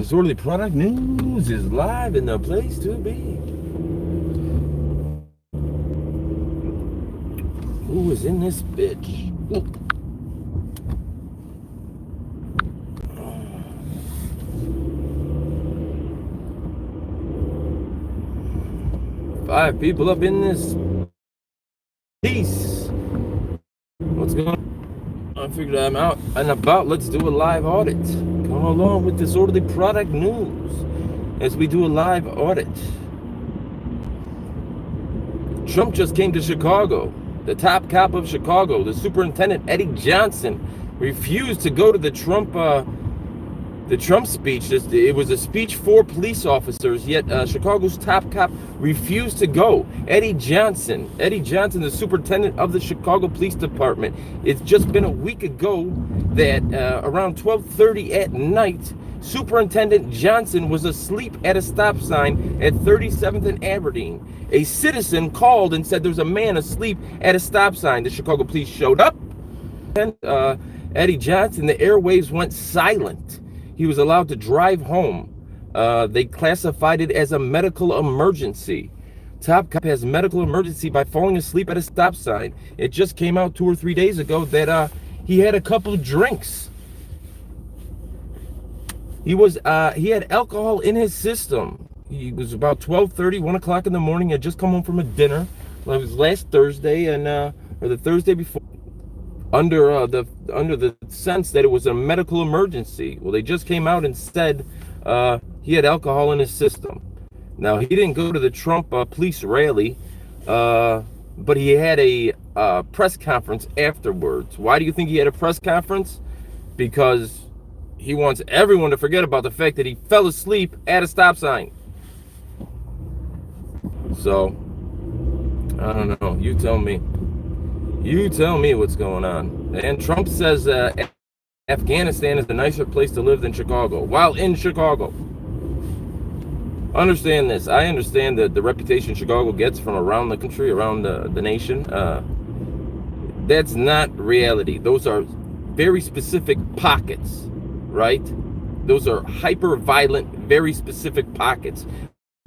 Disorderly product news is live in the place to be. Who is in this bitch? Look. 5 people up in this piece. What's going on? I figured I'm out and about. Let's do a live audit. Come along with disorderly product news as we do a live audit. Trump just came to Chicago. The top cop of Chicago, the superintendent Eddie Johnson, refused to go to the Trump speech. It was a speech for police officers, yet Chicago's top cop refused to go. Eddie Johnson, the superintendent of the Chicago Police Department. It's just been a week ago that around 12:30 at night, Superintendent Johnson was asleep at a stop sign at 37th and Aberdeen. A citizen called and said there's a man asleep at a stop sign. The Chicago police showed up, and Eddie Johnson, the airwaves went silent. He was allowed to drive home. They classified it as a medical emergency. Top cop has medical emergency by falling asleep at a stop sign. It just came out 2 or 3 days ago that he had a couple of drinks. He had alcohol in his system. He was about 12:30, 1 o'clock in the morning. He had just come home from a dinner. Well, it was last Thursday or the Thursday before. Under the sense that it was a medical emergency. Well, they just came out and said he had alcohol in his system. Now, he didn't go to the Trump police rally, but he had a press conference afterwards. Why do you think he had a press conference? Because he wants everyone to forget about the fact that he fell asleep at a stop sign. So, I don't know. You tell me. You tell me what's going on. And Trump says Afghanistan is a nicer place to live than Chicago, while in Chicago. Understand this. I understand the reputation Chicago gets from around the country, around the nation. That's not reality. Those are very specific pockets, right? Those are hyper-violent, very specific pockets.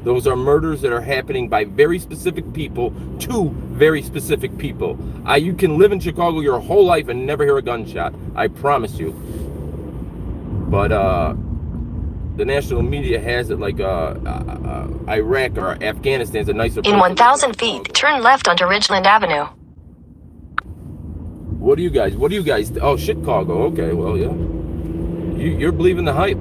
Those are murders that are happening by very specific people to very specific people. You can live in Chicago your whole life and never hear a gunshot. I promise you. But the national media has it like Iraq or Afghanistan's a nicer place. In 1,000 feet, turn left onto Ridgeland Avenue. What do you guys? Oh, Chicago. Okay, well, yeah. You're believing the hype.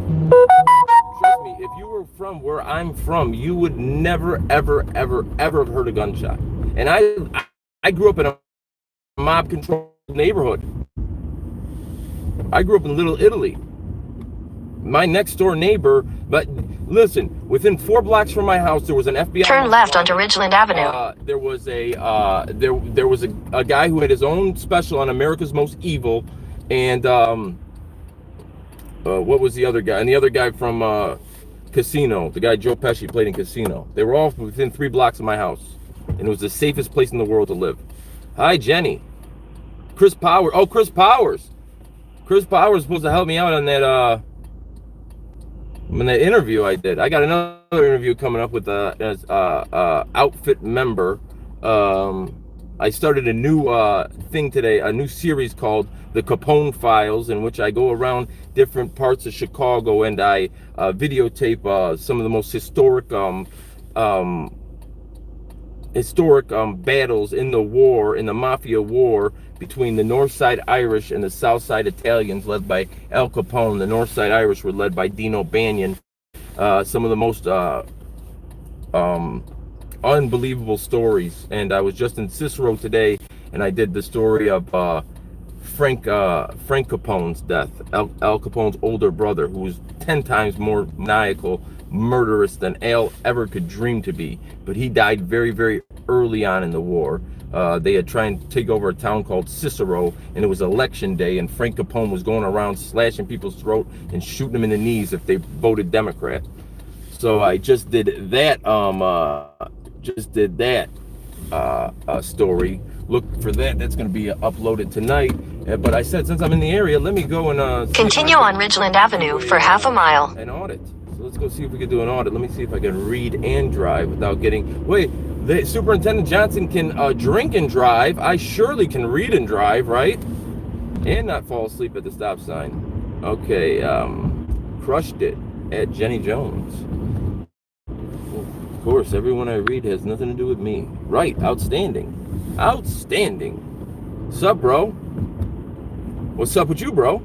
Trust me, if you were from where I'm from, you would never, ever, ever, ever have heard a gunshot. And I grew up in a mob-controlled neighborhood. I grew up in Little Italy. My next-door neighbor, but listen, within 4 blocks from my house, there was an FBI. Turn left onto Ridgeland Avenue. There was a guy who had his own special on America's Most Evil, and what was the other guy? And the other guy from Casino, the guy Joe Pesci played in Casino. They were all within 3 blocks of my house, and it was the safest place in the world to live. Hi, Jenny. Chris Powers. Oh, Chris Powers. Chris Powers was supposed to help me out on that interview I did. I got another interview coming up with as outfit member. I started a new thing today, a new series called The Capone Files, in which I go around different parts of Chicago and I videotape some of the most historic battles in the war, in the Mafia war, between the North Side Irish and the South Side Italians, led by Al Capone. The North Side Irish were led by Dino Banyan. Some of the most unbelievable stories. And I was just in Cicero today, and I did the story of Frank Capone's death. Al Capone's older brother, who was 10 times more maniacal, murderous than Al ever could dream to be. But he died very, very early on in the war. They had tried to take over a town called Cicero, and it was election day, and Frank Capone was going around slashing people's throat and shooting them in the knees if they voted Democrat. So I just did that story. Look for that. That's going to be uploaded tonight. But I said, since I'm in the area, let me go and continue on Ridgeland Avenue for half a mile. An audit. let's go see if we can do an audit. Let me see if I can read and drive without getting. Wait, the Superintendent Johnson can drink and drive. I surely can read and drive, right? And not fall asleep at the stop sign. Okay, crushed it at Jenny Jones. Of course, everyone I read has nothing to do with me. Right, outstanding. Outstanding. Sup, bro? What's up with you, bro?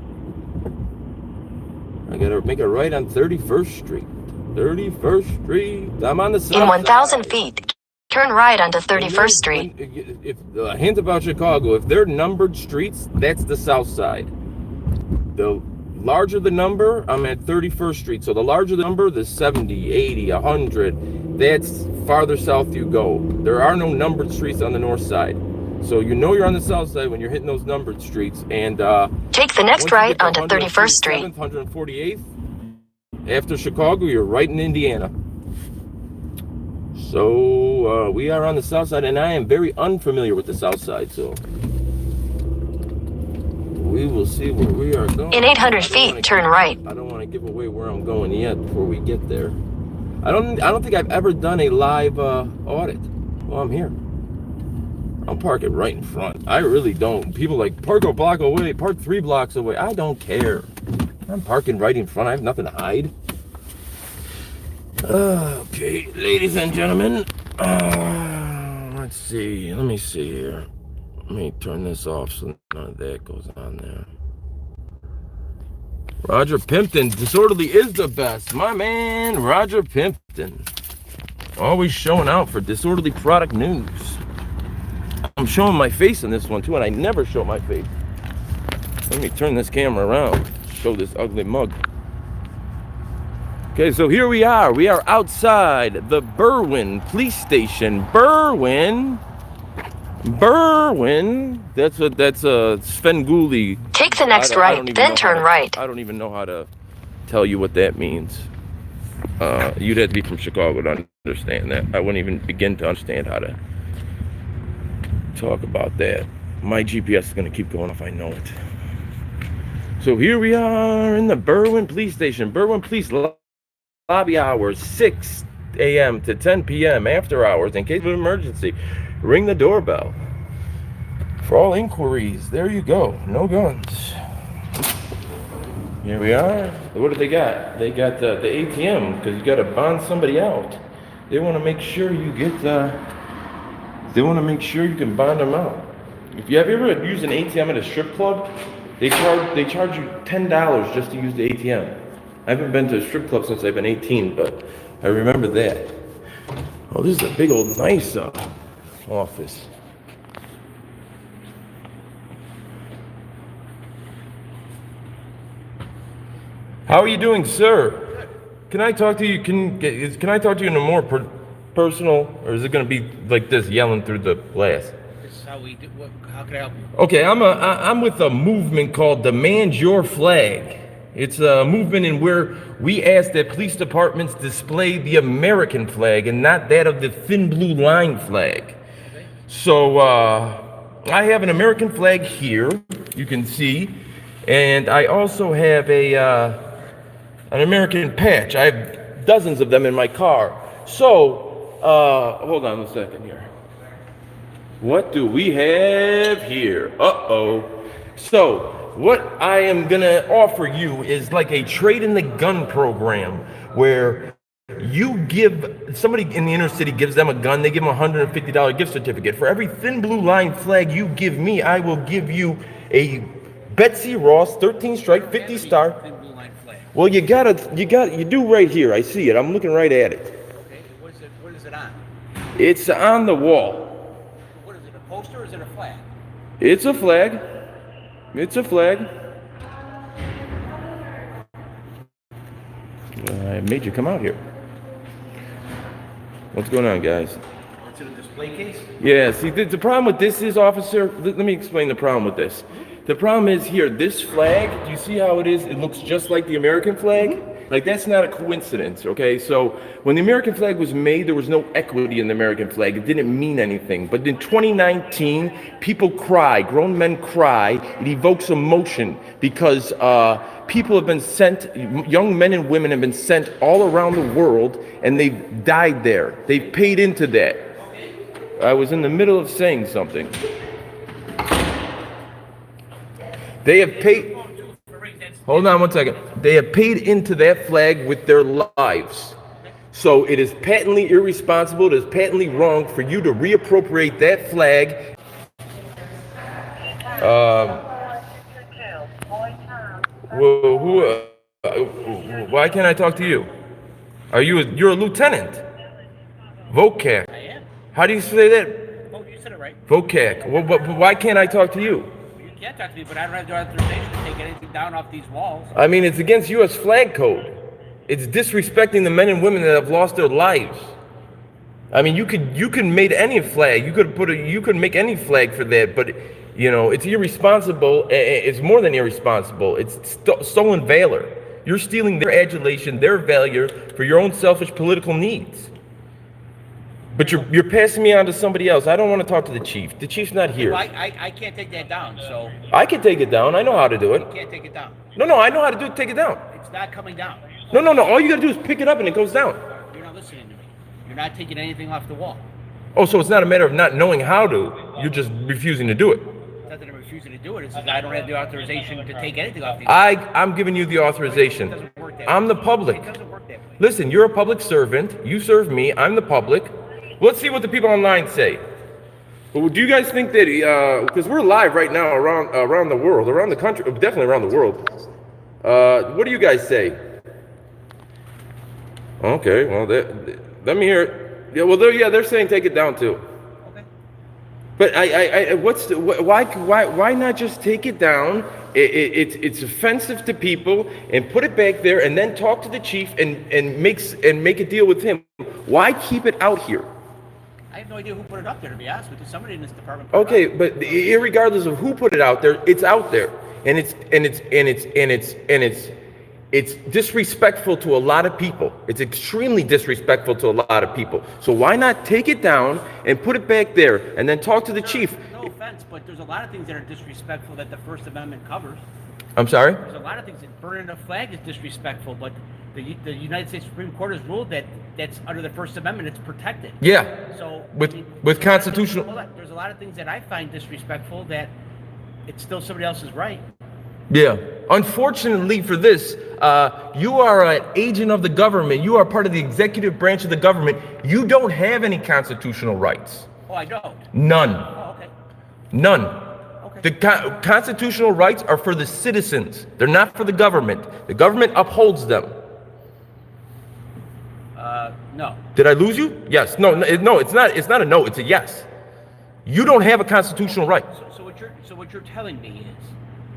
I gotta make a right on 31st Street. 31st Street. I'm on the south In 1,000 side. feet, turn right onto 31st Street. If a hint about Chicago, if they're numbered streets, that's the south side. The larger the number, I'm at 31st Street. So the larger the number, the 70, 80, 100, that's farther south you go. There are no numbered streets on the north side. So you know you're on the south side when you're hitting those numbered streets. And take the next right onto 31st Street. 148th. After Chicago, you're right in Indiana. So we are on the south side, and I am very unfamiliar with the south side. So we will see where we are going. In 800 feet, turn right. I don't want to give away where I'm going yet before we get there. I don't think I've ever done a live audit. Well, I'm here. I'm parking right in front. I really don't. People like, park a block away, park 3 blocks away. I don't care. I'm parking right in front. I have nothing to hide. Okay, ladies and gentlemen. Let's see. Let me see here. Let me turn this off so none of that goes on there. Roger Pimpton, disorderly is the best. My man, Roger Pimpton. Always showing out for disorderly product news. I'm showing my face in this one too, and I never show my face. Let me turn this camera around, show this ugly mug. Okay, so here we are. We are outside the Berwyn Police Station. Berwyn. That's a Svengoolie. Take the next right, then turn right. I don't even know how to tell you what that means. You'd have to be from Chicago to understand that. I wouldn't even begin to understand how to talk about that. My GPS is going to keep going if I know it. So here we are in the Berwyn Police Station. Berwyn Police lobby hours, 6 a.m. to 10 p.m. after hours. In case of an emergency, ring the doorbell. For all inquiries, there you go. No guns. Here we are. What do they got? They got the ATM, because you got to bond somebody out. They want to make sure you get they want to make sure you can bond them out. If you ever used an ATM at a strip club, they charge you $10 just to use the ATM. I haven't been to a strip club since I've been 18, but I remember that. Oh, this is a big old nice office. How are you doing, sir? Can I talk to you? Can I talk to you in a more personal, or is it going to be like this, yelling through the glass? This is how we do. How can I help you? Okay, I'm with a movement called Demand Your Flag. It's a movement in where we ask that police departments display the American flag and not that of the thin blue line flag. Okay. So I have an American flag here, you can see, and I also have an American patch. I have dozens of them in my car. So hold on a second here. What do we have here? So what I am gonna offer you is like a trade in the gun program where you give somebody in the inner city gives them a gun, they give them a $150 gift certificate. For every thin blue line flag you give me, I will give you a Betsy Ross 13 strike 50 star. Thin blue line flag. Well, you do right here. I see it. I'm looking right at it. Okay. What is it on? It's on the wall. What is it? A poster or is it a flag? It's a flag. It's a flag. I made you come out here. What's going on, guys? It's in a display case? Yeah, see, the problem with this is, officer, let me explain the problem with this. The problem is here, this flag, do you see how it is? It looks just like the American flag, Like, that's not a coincidence, okay? So when the American flag was made, there was no equity in the American flag. It didn't mean anything. But in 2019, people cry, grown men cry. It evokes emotion because people have been sent, young men and women have been sent all around the world, and they've died there. They've paid into that. I was in the middle of saying something. They have paid... Hold on one second. They have paid into that flag with their lives. So it is patently irresponsible, it is patently wrong for you to reappropriate that flag. Why can't I talk to you? You're a lieutenant. Vocac. I am. How do you say that? Oh, you said it right. Vocac. Well, why can't I talk to you? You can't talk to me, but I don't have the authorization to take anything down off these walls. I mean, it's against U.S. flag code. It's disrespecting the men and women that have lost their lives. I mean, you could make any flag. You could make any flag for that, but you know, it's irresponsible. It's more than irresponsible. It's stolen valor. You're stealing their adulation, their valor for your own selfish political needs. But you're passing me on to somebody else. I don't want to talk to the chief. The chief's not here. Well, I can't take that down, so... I can take it down. I know how to do it. You can't take it down. No, I know how to do it. Take it down. It's not coming down. No. All you got to do is pick it up and it goes down. You're not listening to me. You're not taking anything off the wall. Oh, so it's not a matter of not knowing how to. You're just refusing to do it. It's not that I'm refusing to do it. It's that I don't have the authorization to take anything off these. I'm giving you the authorization. It doesn't work that I'm way. the public. It doesn't work that way. Listen, you're a public servant. You serve me. I'm the public. Let's see what the people online say. Well, do you guys think that, because we're live right now around the world, around the country, definitely around the world. What do you guys say? Okay, well, let me hear it. Yeah, well, they're saying take it down too. Okay. But why not just take it down? It's offensive to people, and put it back there, and then talk to the chief and make a deal with him. Why keep it out here? I have no idea who put it up there, to be honest with you. Somebody in this department. Okay, but irregardless of who put it out there, it's out there, and it's disrespectful to a lot of people. It's extremely disrespectful to a lot of people. So why not take it down and put it back there, and then talk to the chief? No offense, but there's a lot of things that are disrespectful that the First Amendment covers. I'm sorry? There's a lot of things that burning a flag is disrespectful, but the United States Supreme Court has ruled that that's under the First Amendment, it's protected. Yeah. So with constitutional. Hold on. There's a lot of things that I find disrespectful that it's still somebody else's right. Yeah. Unfortunately for this, you are an agent of the government. You are part of the executive branch of the government. You don't have any constitutional rights. Oh, I don't. None. Oh, okay. None. Okay. The constitutional rights are for the citizens. They're not for the government. The government upholds them. No. Did I lose you? Yes. No. It's not. It's not a no. It's a yes. You don't have a constitutional right. So what you're telling me is,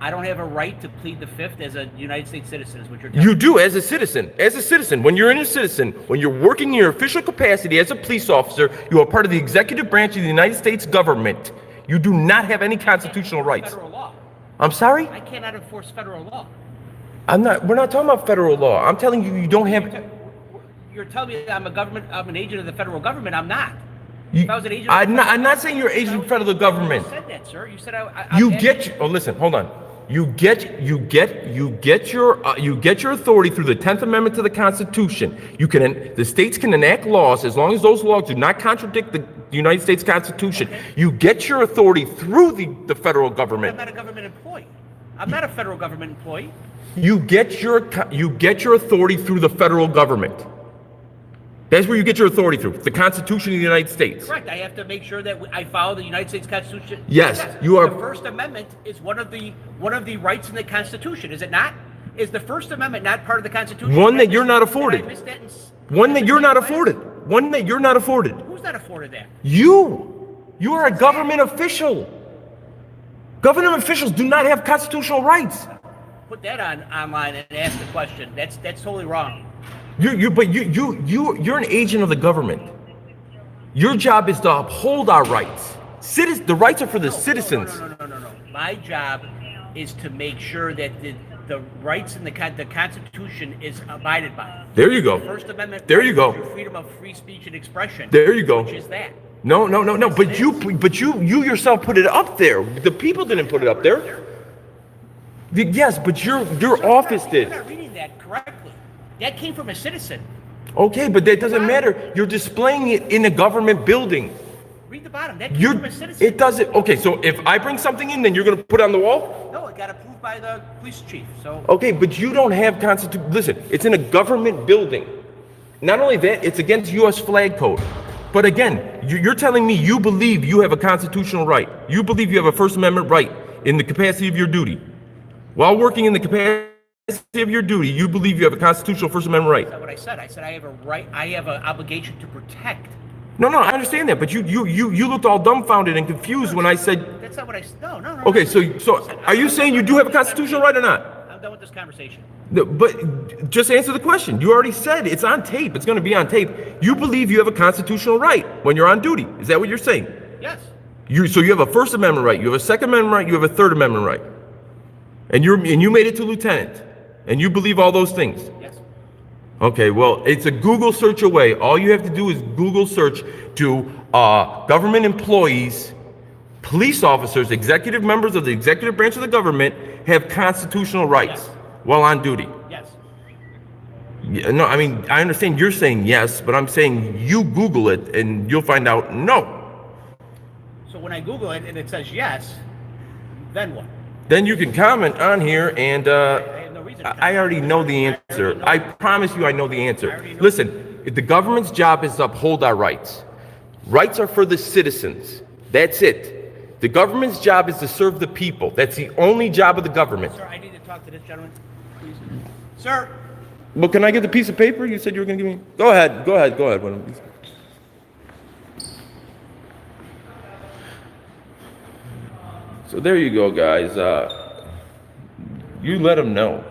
I don't have a right to plead the Fifth as a United States citizen. Is what you're telling me? You do as a citizen. As a citizen, when you're in a citizen, when you're working in your official capacity as a police officer, you are part of the executive branch of the United States government. You do not have any constitutional rights. Federal law. I'm sorry? I cannot enforce federal law. We're not talking about federal law. I'm telling you, you don't have. You're telling me I'm an agent of the federal government. I'm not. You, If I was an agent, I'm not saying you're an agent of the federal government. You said that, sir. You said Listen, hold on. You get your authority through the 10th Amendment to the Constitution. The states can enact laws as long as those laws do not contradict the United States Constitution. Okay. You get your authority through the federal government. I'm not a government employee. I'm not a federal government employee. You get your authority through the federal government. That's where you get your authority through the Constitution of the United States. Correct. I have to make sure that I follow the United States Constitution. Yes, you are. The First Amendment is one of the rights in the Constitution, is it not? Is the First Amendment not part of the Constitution? One that you're not afforded. Did I miss that One that you're not afforded. One that you're not afforded. Who's not afforded that? You are a government official. Government officials do not have constitutional rights. Put that online and ask the question. That's totally wrong. You're an agent of the government. Your job is to uphold our rights. The rights are for the citizens. No. My job is to make sure that the rights in the Constitution is abided by. There you go. The First Amendment. There you go. Your freedom of free speech and expression. There you go. Which is that. No. But you yourself put it up there. The people didn't put it up there. Yes, but your office did. You're not reading that correctly. That came from a citizen. Okay, but that doesn't matter. You're displaying it in a government building. Read the bottom. That came from a citizen. It doesn't. Okay, so if I bring something in, then you're going to put it on the wall? No, it got approved by the police chief. So. Okay, but you don't have constitution. Listen, it's in a government building. Not only that, it's against U.S. flag code. But again, you're telling me you believe you have a constitutional right. You believe you have a First Amendment right in the capacity of your duty. While working in the capacity of your duty, you believe you have a constitutional First Amendment right. That's not what I said. I said I have a right. I have an obligation to protect. No, I understand that, but you looked all dumbfounded and confused when I said. That's not what I said. No. Okay, so are you saying you do have a constitutional right or not? I'm done with this conversation. No, but just answer the question. You already said it's on tape. It's going to be on tape. You believe you have a constitutional right when you're on duty. Is that what you're saying? Yes. So you have a First Amendment right. You have a Second Amendment right. You have a Third Amendment right. And you made it to lieutenant, and you believe all those things. Yes. Okay, well, it's a Google search away. All you have to do is Google search to government employees, police officers, executive members of the executive branch of the government have constitutional rights while on duty. Yes. Yeah, no, I mean, I understand you're saying yes, but I'm saying you Google it and you'll find out no. So when I Google it and it says yes, then what? Then you can comment on here, and I have no reason to I already know the answer. I promise you I know the answer. Listen, the government's job is to uphold our rights. Rights are for the citizens. That's it. The government's job is to serve the people. That's the only job of the government. Sir, I need to talk to this gentleman, please. Sir. Well, can I get the piece of paper you said you were going to give me? Go ahead. So there you go, guys. You let him know.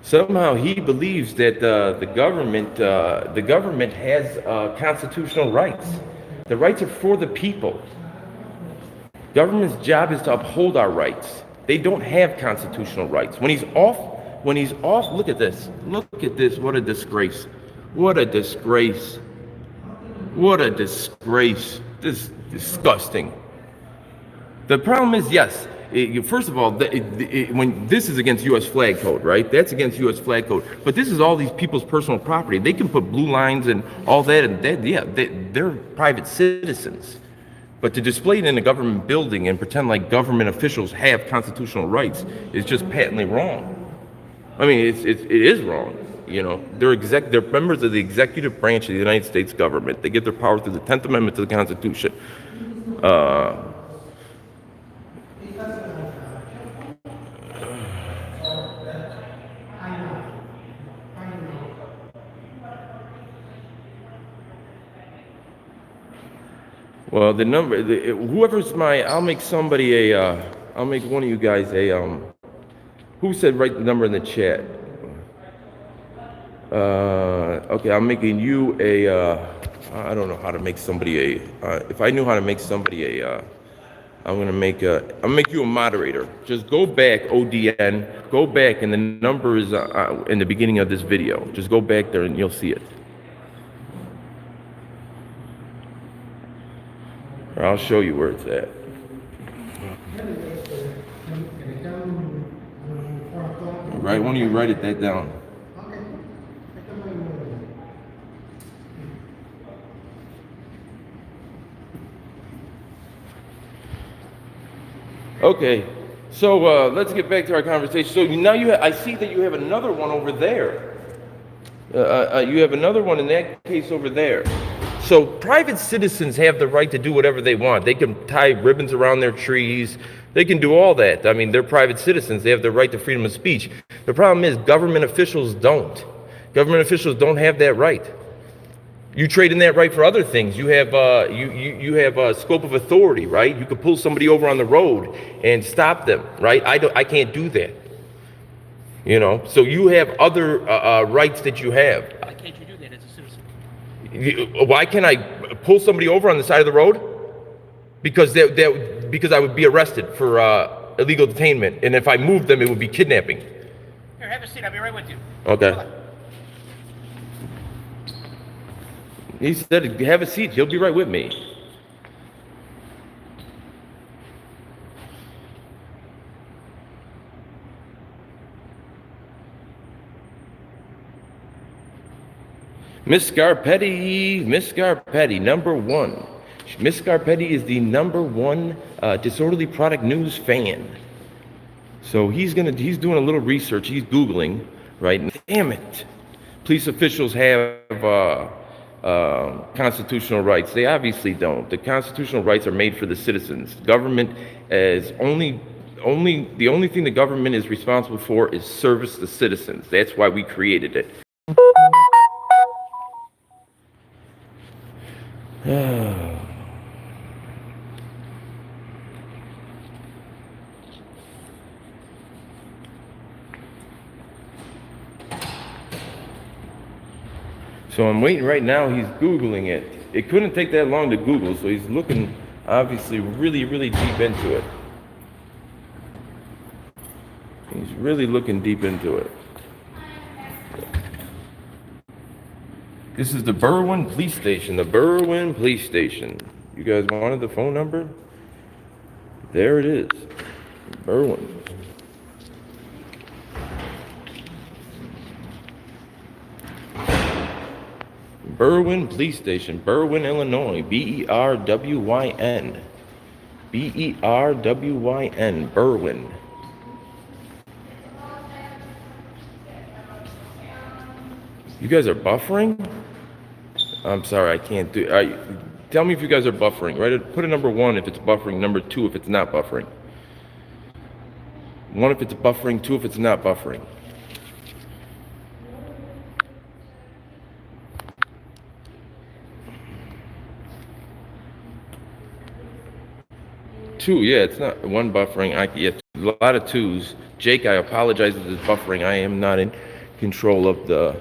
Somehow he believes that the government has constitutional rights. The rights are for the people. Government's job is to uphold our rights. They don't have constitutional rights. When he's off, look at this. Look at this. What a disgrace. What a disgrace. What a disgrace. This is disgusting. The problem is, yes, first of all, when this is against U.S. flag code, right? That's against U.S. flag code. But this is all these people's personal property. They can put blue lines and all that, and they're private citizens. But to display it in a government building and pretend like government officials have constitutional rights is just patently wrong. I mean, it is wrong. You know, they're members of the executive branch of the United States government. They get their power through the 10th Amendment to the Constitution. Well, the number, whoever's I'll make somebody I'll make one of you guys who said write the number in the chat? Okay, I'm making you I don't know how to make somebody if I knew how to make somebody I'll make you a moderator. Just go back, ODN, go back, and the number is in the beginning of this video. Just go back there and you'll see it. Or I'll show you where it's at. Right, why don't you write that down? Okay, so let's get back to our conversation. So now I see that you have another one over there. You have another one in that case over there. So private citizens have the right to do whatever they want. They can tie ribbons around their trees. They can do all that. I mean, they're private citizens. They have the right to freedom of speech. The problem is government officials don't. Government officials don't have that right. You trade in that right for other things. You have you have a scope of authority, right? You could pull somebody over on the road and stop them, right? I can't do that. You know, so you have other rights that you have. Why can't you do that as a citizen? Why can't I pull somebody over on the side of the road? Because I would be arrested for illegal detainment, and if I moved them, it would be kidnapping. Here, have a seat. I'll be right with you. Okay. He said, have a seat. He'll be right with me. Miss Scarpetti, number one. Miss Scarpetti is the number one disorderly product news fan. So he's doing a little research. He's Googling, right? Damn it. Police officials have constitutional rights. They obviously don't. The constitutional rights are made for the citizens. Government is the only thing the government is responsible for is service the citizens. That's why we created it. So I'm waiting right now. He's Googling it. It couldn't take that long to Google, so he's looking obviously really, really deep into it. He's really looking deep into it. This is the Berwyn Police Station, the Berwyn Police Station. You guys wanted the phone number? There it is, Berwyn. Berwyn Police Station, Berwyn, Illinois, B-E-R-W-Y-N. B-E-R-W-Y-N, Berwyn. You guys are buffering? I'm sorry, I can't do it. Tell me if you guys are buffering, right? Put a number 1 if it's buffering, number 2 if it's not buffering. 1 if it's buffering, 2 if it's not buffering. Two, yeah, it's not 1 buffering. A lot of 2s. Jake, I apologize if it's buffering. I am not in control of the.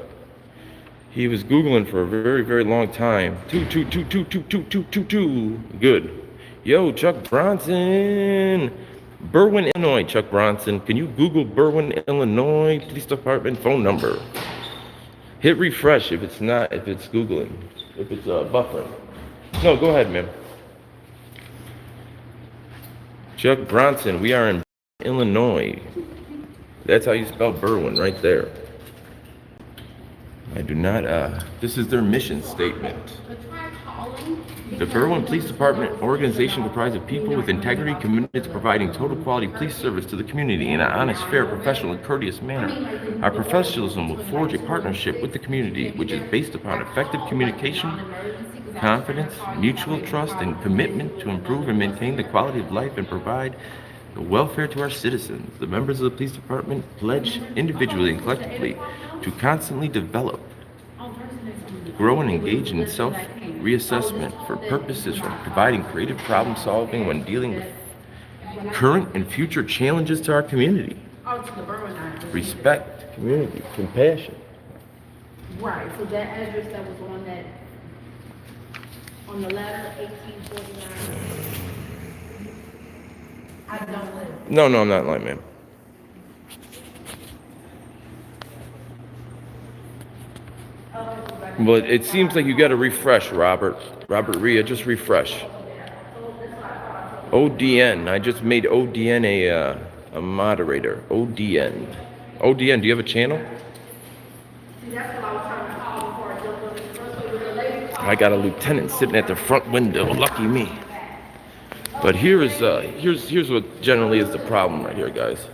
He was Googling for a very, very long time. 2. Good. Yo, Chuck Bronson. Berwyn, Illinois, Chuck Bronson. Can you Google Berwyn, Illinois Police Department phone number? Hit refresh if it's Googling. If it's buffering. No, go ahead, ma'am. Chuck Bronson, we are in Illinois. That's how you spell Berwyn, right there. I do not, this is their mission statement. The Berwyn Police Department organization comprised of people with integrity committed to providing total quality police service to the community in an honest, fair, professional, and courteous manner. Our professionalism will forge a partnership with the community, which is based upon effective communication, confidence, mutual trust, and commitment to improve and maintain the quality of life and provide the welfare to our citizens. The members of the police department pledge individually and collectively to constantly develop, grow, and engage in self-reassessment for purposes from providing creative problem solving when dealing with current and future challenges to our community. Respect, community, compassion. Right, so that address that was on the letter 1849. I don't live. No, I'm not lying, ma'am. But it seems like you got to refresh, Robert Rhea, just refresh. ODN, I just made ODN a moderator. ODN, do you have a channel? I got a lieutenant sitting at the front window. Lucky me. But here's what generally is the problem right here, guys.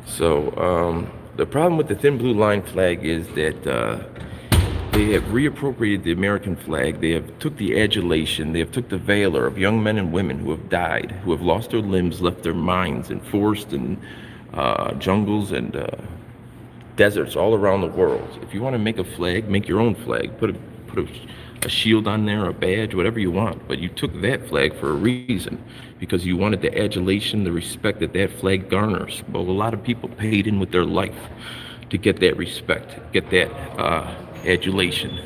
So the problem with the thin blue line flag is that they have reappropriated the American flag. They have took the adulation. They have took the valor of young men and women who have died, who have lost their limbs, left their minds in forests and jungles and deserts all around the world. If you want to make a flag, make your own flag. Put a shield on there, a badge, whatever you want. But you took that flag for a reason, because you wanted the adulation, the respect that that flag garners. Well, a lot of people paid in with their life to get that respect, get that adulation.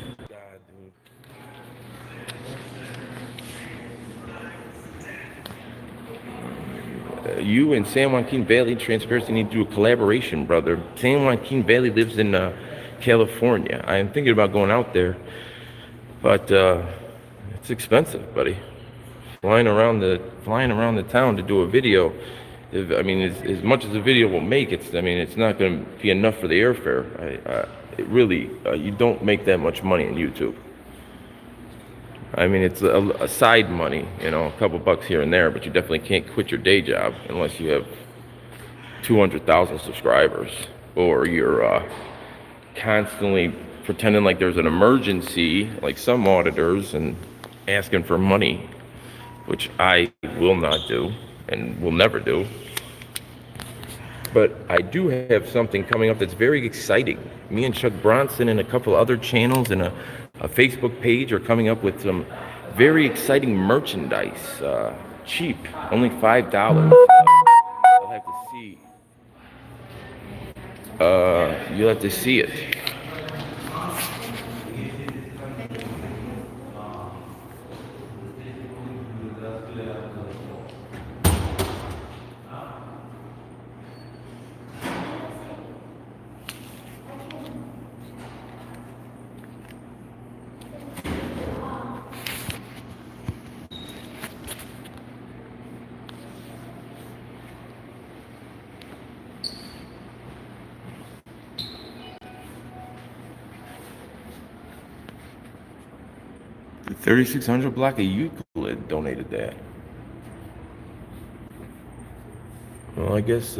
You and San Joaquin Valley Transparency need to do a collaboration, brother. San Joaquin Valley lives in California. I am thinking about going out there, but it's expensive, buddy. Flying around the town to do a video. I mean, as much as the video will make, it's not going to be enough for the airfare. It really, you don't make that much money on YouTube. I mean, it's a side money, you know, a couple bucks here and there, but you definitely can't quit your day job unless you have 200,000 subscribers or you're constantly pretending like there's an emergency, like some auditors, and asking for money, which I will not do and will never do. But I do have something coming up that's very exciting. Me and Chuck Bronson and a couple other channels and a Facebook page are coming up with some very exciting merchandise. Cheap, only $5. I'll have to see. You'll have to see it. The 3600 block of Euclid donated that. Well, I guess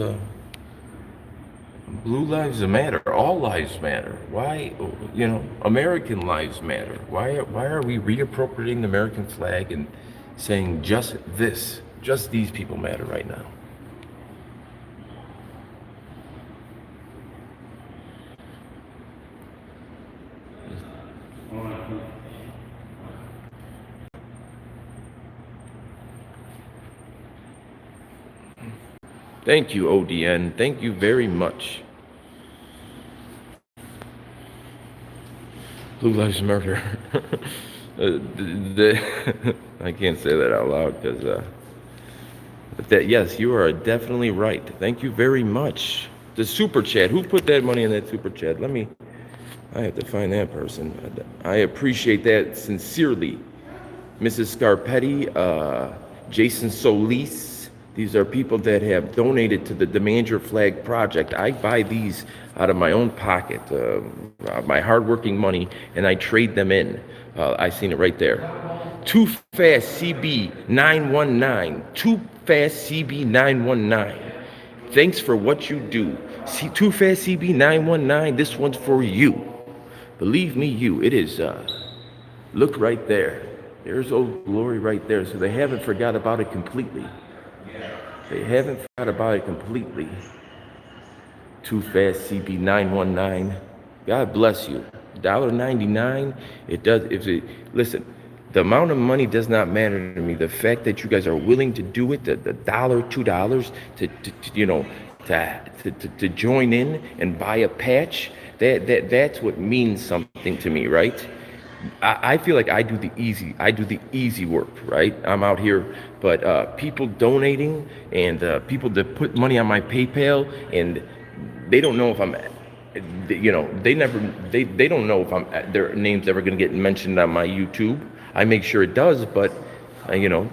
blue lives matter. All lives matter. Why, you know, American lives matter. Why are we reappropriating the American flag and saying just these people matter right now? Thank you, ODN. Thank you very much. Blue Lives Matter. I can't say that out loud because yes, you are definitely right. Thank you very much. The super chat. Who put that money in that super chat? I have to find that person. I appreciate that sincerely. Mrs. Scarpetti, Jason Solis. These are people that have donated to the Demand Your Flag project. I buy these out of my own pocket, my hardworking money, and I trade them in. I seen it right there. Too Fast CB 919. Too Fast CB 919. Thanks for what you do. Too Fast CB 919. This one's for you. Believe me, you. It is. Look right there. There's Old Glory right there. So they haven't forgot about it completely. They haven't forgot about it completely. Too Fast CB 919. God bless you. $1.99. It does. Listen, the amount of money does not matter to me. The fact that you guys are willing to do it, the $1, $2 to join in and buy a patch, that's what means something to me, right? I feel like I do the easy work, right? I'm out here, but people donating and people that put money on my PayPal, and they don't know if I'm, you know, they don't know if their name's ever going to get mentioned on my YouTube. I make sure it does, but you know,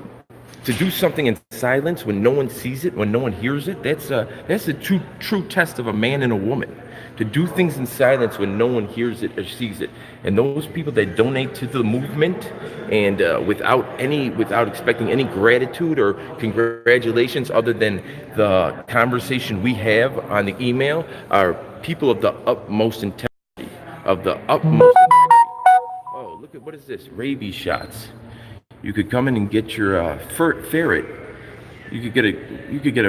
to do something in silence when no one sees it, when no one hears it, that's a true test of a man and a woman. To do things in silence when no one hears it or sees it. And those people that donate to the movement and without expecting any gratitude or congratulations other than the conversation we have on the email are people of the utmost integrity. Oh, look at, what is this? Rabies shots. You could come in and get your ferret. You could get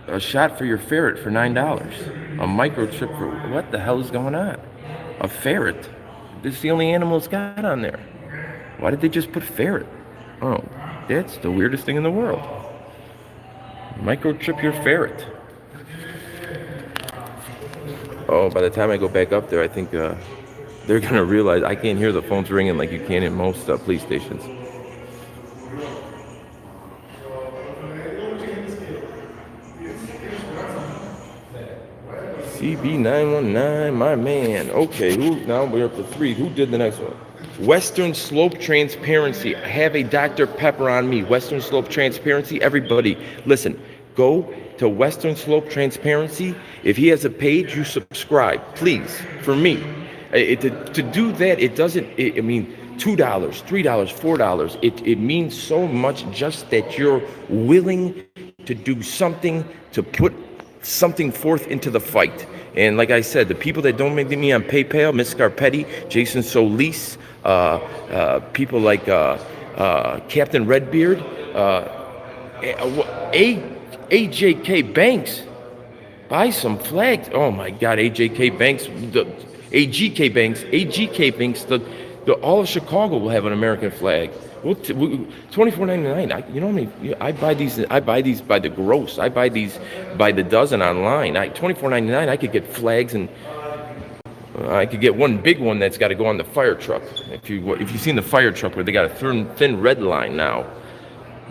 a shot for your ferret for $9. A microchip for, what the hell is going on? A ferret? This is the only animal it's got on there. Why did they just put ferret? Oh, that's the weirdest thing in the world. Microchip your ferret. Oh, by the time I go back up there, I think they're going to realize I can't hear the phones ringing like you can in most police stations. CB919, my man. Okay, now we're up to 3. Who did the next one? Western Slope Transparency. I have a Dr. Pepper on me. Western Slope Transparency. Everybody, listen. Go to Western Slope Transparency. If he has a page, you subscribe, please, for me. To do that, it doesn't, I mean, $2, $3, $4. It means so much just that you're willing to do something, to put something forth into the fight. And like I said, the people that don't make me on PayPal, Miss Scarpetti, Jason Solis, people like Captain Redbeard, AJK Banks, buy some flags. Oh my God, AJK Banks, AGK Banks, all of Chicago will have an American flag. $24.99. You know what I mean? I buy these by the gross. I buy these by the dozen online. $24.99. I could get flags, and I could get one big one that's got to go on the fire truck. If you've seen the fire truck where they got a thin red line now,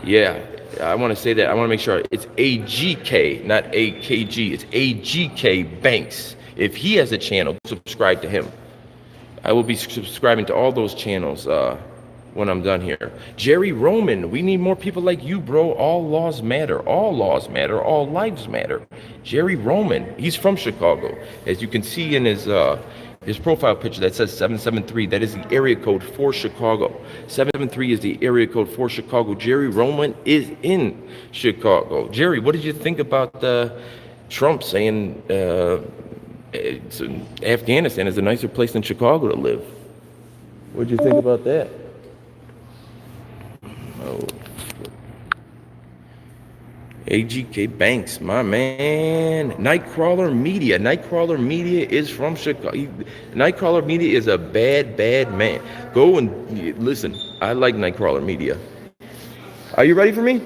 yeah. I want to say that. I want to make sure it's AGK, not AKG. It's AGK Banks. If he has a channel, subscribe to him. I will be subscribing to all those channels when I'm done here. Jerry Roman, we need more people like you, bro. All laws matter. All laws matter. All lives matter. Jerry Roman, he's from Chicago. As you can see in his profile picture that says 773, that is the area code for Chicago. 773 is the area code for Chicago. Jerry Roman is in Chicago. Jerry, what did you think about Trump saying Afghanistan is a nicer place than Chicago to live? What did you think about that? Oh. AGK Banks, my man. Nightcrawler Media. Nightcrawler Media is from Chicago. Nightcrawler Media is a bad man. Go and listen. I like Nightcrawler Media. Are you ready for me?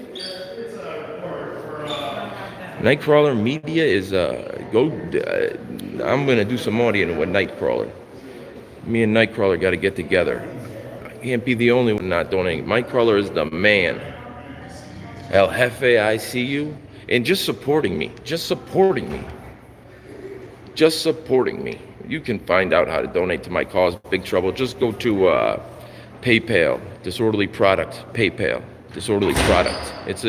Nightcrawler Media is I'm gonna do some audio with Nightcrawler. Me and Nightcrawler got to get together. I can't be the only one not donating. Nightcrawler is the man. El Jefe, I see you. And just supporting me. You can find out how to donate to my cause, Big Trouble. Just go to PayPal, Disorderly Product, PayPal, Disorderly Product. It's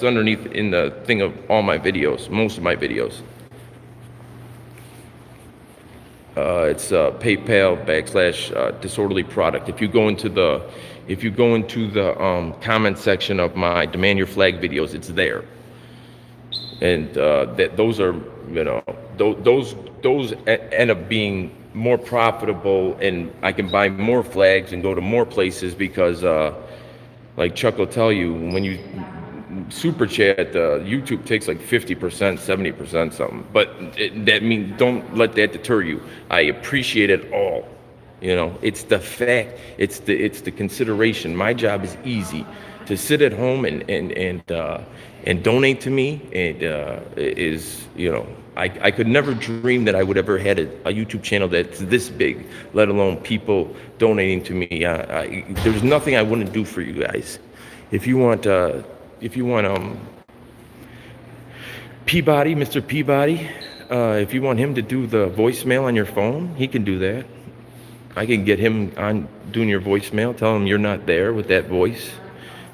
underneath in the thing of all my videos, most of my videos. It's PayPal / Disorderly Product. If you go into the comment section of my Demand Your Flag videos, it's there. And those are, those end up being more profitable, and I can buy more flags and go to more places because, like Chuck will tell you, when you super chat, YouTube takes like 50%, 70%, something. But that means don't let that deter you. I appreciate it all. It's the fact, it's the consideration. My job is easy. To sit at home and donate to me, I could never dream that I would ever had a YouTube channel that's this big, let alone people donating to me. There's nothing I wouldn't do for you guys. If you want Peabody, Mr. Peabody, if you want him to do the voicemail on your phone, he can do that. I can get him on doing your voicemail. Tell him you're not there with that voice.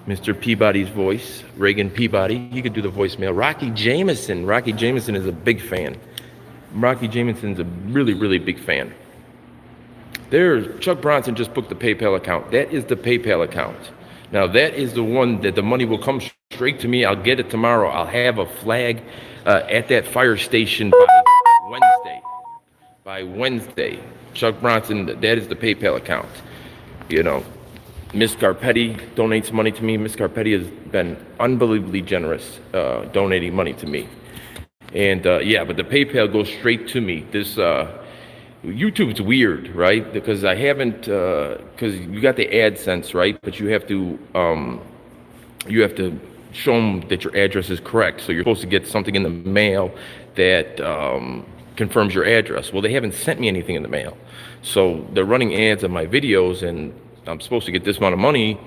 Mr. Peabody's voice, Reagan Peabody, he could do the voicemail. Rocky Jameson is a big fan. Rocky Jameson's a really, really big fan. Chuck Bronson just booked the PayPal account. That is the PayPal account. Now that is the one that the money will come straight to me. I'll get it tomorrow. I'll have a flag at that fire station by Wednesday. Chuck Bronson, that is the PayPal account. Miss Scarpetti donates money to me. Miss Scarpetti has been unbelievably generous donating money to me. And but the PayPal goes straight to me. This YouTube's weird, right? Because I haven't, because you got the AdSense, right? But you have to show them that your address is correct. So you're supposed to get something in the mail that confirms your address. Well, they haven't sent me anything in the mail. So they're running ads on my videos, and I'm supposed to get this amount of money,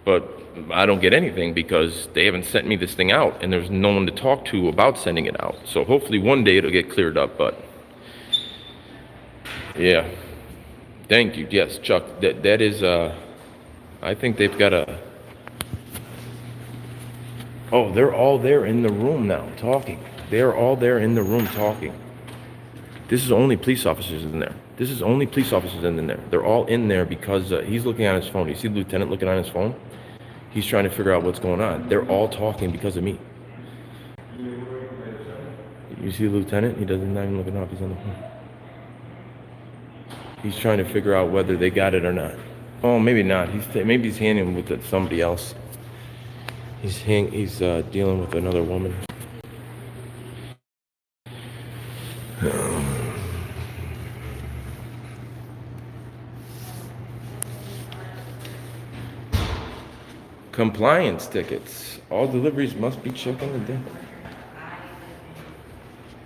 but I don't get anything because they haven't sent me this thing out, and there's no one to talk to about sending it out. So hopefully one day it'll get cleared up, but Yeah. Thank you. Yes, Chuck. That is. I think they've got a. Oh, they're all there in the room now talking. They're all there in the room talking. This is only police officers in there. This is only police officers in there. They're all in there because he's looking on his phone. You see the lieutenant looking on his phone? He's trying to figure out what's going on. They're all talking because of me. You see the lieutenant? He doesn't even looking up. He's on the phone. He's trying to figure out whether they got it or not. Oh, maybe not. Maybe he's handing with somebody else. He's dealing with another woman. Compliance tickets. All deliveries must be checked on the day.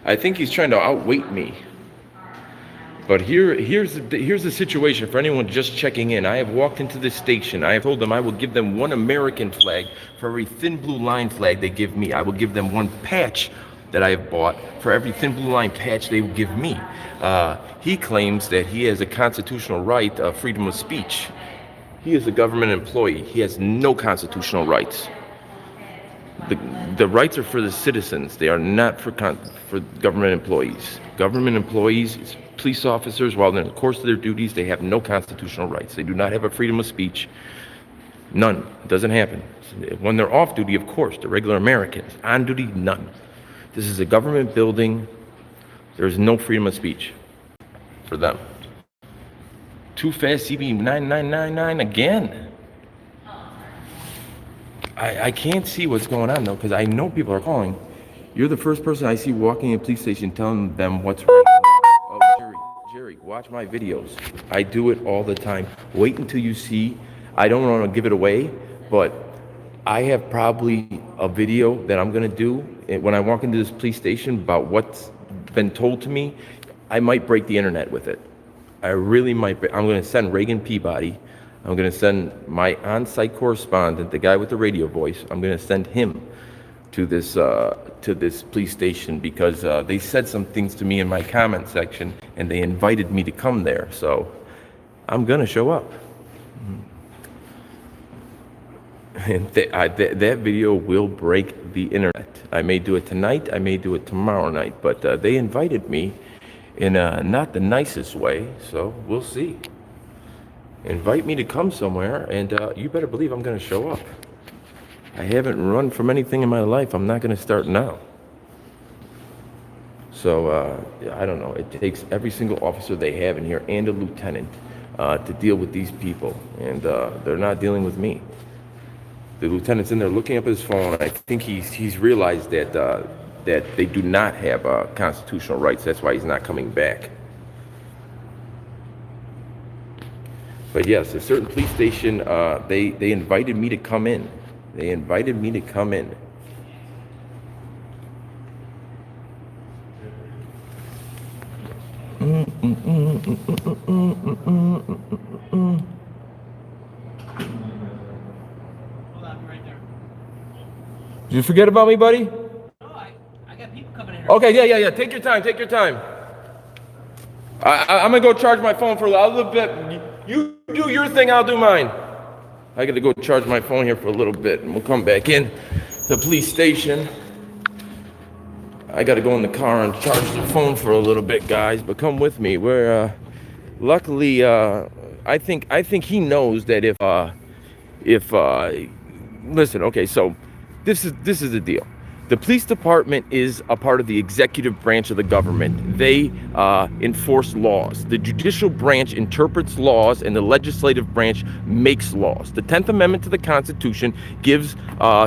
I think he's trying to outweight me. But here's the situation for anyone just checking in. I have walked into this station. I have told them I will give them one American flag for every thin blue line flag they give me. I will give them one patch that I have bought for every thin blue line patch they will give me. He claims that he has a constitutional right of freedom of speech. He is a government employee. He has no constitutional rights. The rights are for the citizens. They are not for government employees. Government employees, police officers, while in the course of their duties, they have no constitutional rights. They do not have a freedom of speech. None. It doesn't happen. When they're off duty, of course, they're regular Americans. On duty, none. This is a government building. There is no freedom of speech for them. Too fast, CB 9999 again. I can't see what's going on though, because I know people are calling. You're the first person I see walking in a police station telling them what's right. Oh, Jerry, watch my videos. I do it all the time. Wait until you see. I don't want to give it away, but I have probably a video that I'm going to do when I walk into this police station about what's been told to me. I might break the internet with it. I really might. I'm going to send Reagan Peabody. I'm going to send my on-site correspondent, the guy with the radio voice. I'm going to send him to this police station because they said some things to me in my comment section, and they invited me to come there. So I'm going to show up. And that video will break the internet. I may do it tonight. I may do it tomorrow night. But they invited me in not the nicest way, so we'll see. Invite me to come somewhere, and you better believe I'm going to show up. I haven't run from anything in my life. I'm not going to start now. So, I don't know. It takes every single officer they have in here and a lieutenant to deal with these people, and they're not dealing with me. The lieutenant's in there looking up his phone. I think he's realized that they do not have constitutional rights. That's why he's not coming back. But yes, a certain police station, they invited me to come in. They invited me to come in. Hold on, right there. Did you forget about me, buddy? No, I got people coming in here. Okay, yeah. Take your time. I'm gonna go charge my phone for a little bit. You do your thing, I'll do mine. I gotta go charge my phone here for a little bit, and we'll come back in the police station. I gotta go in the car and charge the phone for a little bit, guys. But come with me. We're luckily, I think he knows that if listen. Okay, so this is the deal. The police department is a part of the executive branch of the government. They enforce laws. The judicial branch interprets laws, and the legislative branch makes laws. The 10th Amendment to the Constitution gives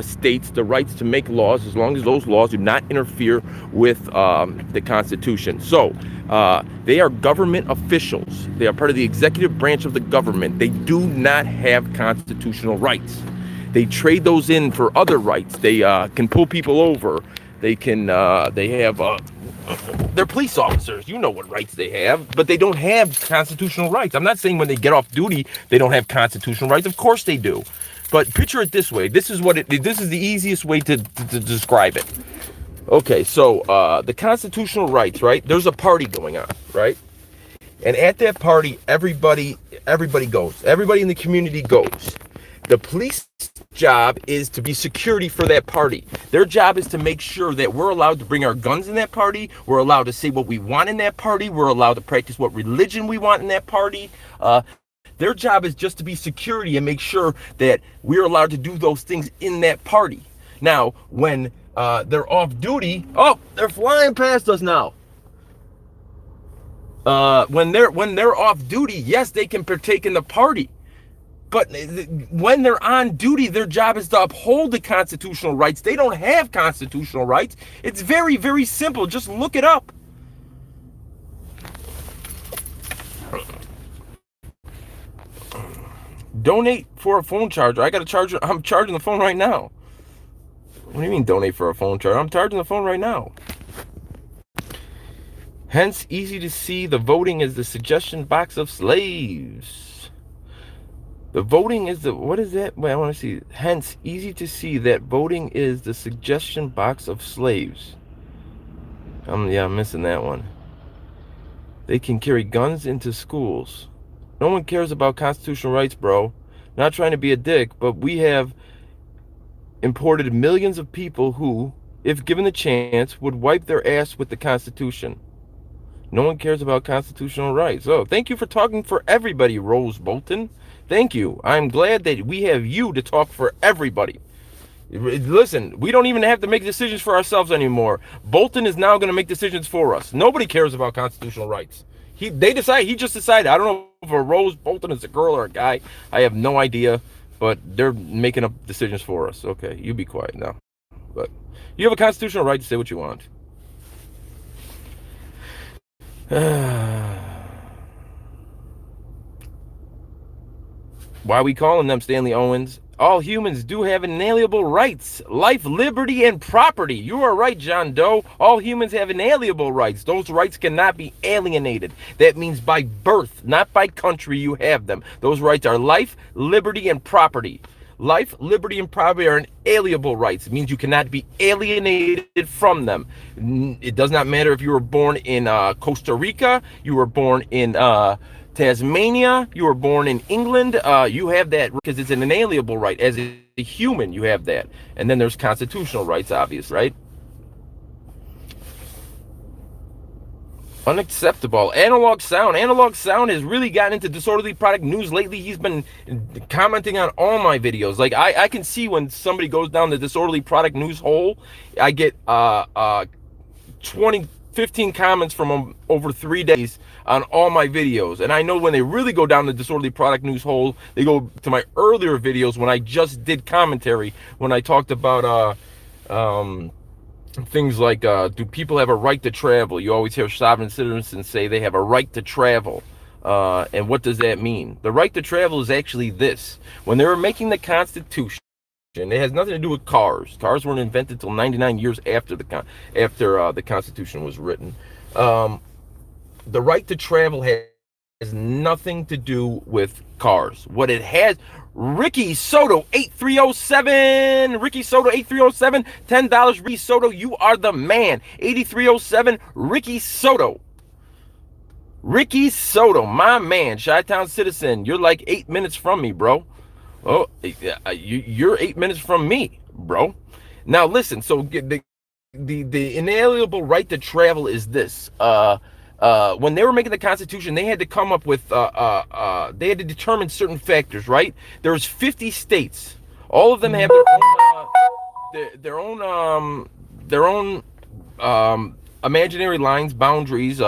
states the rights to make laws as long as those laws do not interfere with the Constitution. So they are government officials. They are part of the executive branch of the government. They do not have constitutional rights. They trade those in for other rights. They can pull people over. They can. They have. They're police officers. You know what rights they have, but they don't have constitutional rights. I'm not saying when they get off duty they don't have constitutional rights. Of course they do. But picture it this way. This is the easiest way to describe it. Okay, so the constitutional rights, right? There's a party going on, right? And at that party, everybody goes. Everybody in the community goes. The police job is to be security for that party. Their job is to make sure that we're allowed to bring our guns in that party. We're allowed to say what we want in that party. We're allowed to practice what religion we want in that party. Their job is just to be security and make sure that we're allowed to do those things in that party. Now, when they're off duty, oh, they're flying past us now. When they're off duty, yes, they can partake in the party. But when they're on duty, their job is to uphold the constitutional rights. They don't have constitutional rights. It's very, very simple. Just look it up. Donate for a phone charger. I got a charger. I'm charging the phone right now. What do you mean donate for a phone charger? I'm charging the phone right now. Hence, easy to see the voting is the suggestion box of slaves. The voting is the, what is that? Wait, I want to see. Hence, easy to see that voting is the suggestion box of slaves. Yeah, I'm missing that one. They can carry guns into schools. No one cares about constitutional rights, bro. Not trying to be a dick, but we have imported millions of people who, if given the chance, would wipe their ass with the Constitution. No one cares about constitutional rights. Oh, thank you for talking for everybody, Rose Bolton. Thank you. I'm glad that we have you to talk for everybody. Listen, we don't even have to make decisions for ourselves anymore. Bolton is now going to make decisions for us. Nobody cares about constitutional rights. He just decided. I don't know if a Rose Bolton is a girl or a guy. I have no idea, but they're making up decisions for us. Okay, you be quiet now. But you have a constitutional right to say what you want. Why are we calling them Stanley Owens? All humans do have inalienable rights. Life, liberty, and property. You are right, John Doe. All humans have inalienable rights. Those rights cannot be alienated. That means by birth, not by country, you have them. Those rights are life, liberty, and property. Life, liberty, and property are inalienable rights. It means you cannot be alienated from them. It does not matter if you were born in Costa Rica, you were born in Tasmania, you were born in England, you have that because it's an inalienable right. As a human, you have that. And then there's constitutional rights, obviously, right? Unacceptable. Analog Sound. Analog Sound has really gotten into disorderly product news lately. He's been commenting on all my videos. Like, I can see when somebody goes down the disorderly product news hole, I get 15 comments from them over 3 days on all my videos. And I know when they really go down the disorderly product news hole, they go to my earlier videos when I just did commentary, when I talked about things like, do people have a right to travel? You always hear sovereign citizens say they have a right to travel. And what does that mean? The right to travel is actually this. When they were making the Constitution, it has nothing to do with cars. Cars weren't invented until 99 years after the Constitution was written. The right to travel has nothing to do with cars. What it has, Ricky Soto 8307, Ricky Soto 8307, $10. Ricky Soto, you are the man. 8307, Ricky Soto. Ricky Soto, my man, Chi-Town citizen. You're like 8 minutes from me, bro. Oh, you're 8 minutes from me, bro. Now listen, so the inalienable right to travel is this. When they were making the Constitution, they had to come up with, they had to determine certain factors, right? There's 50 states. All of them have their own imaginary lines, boundaries.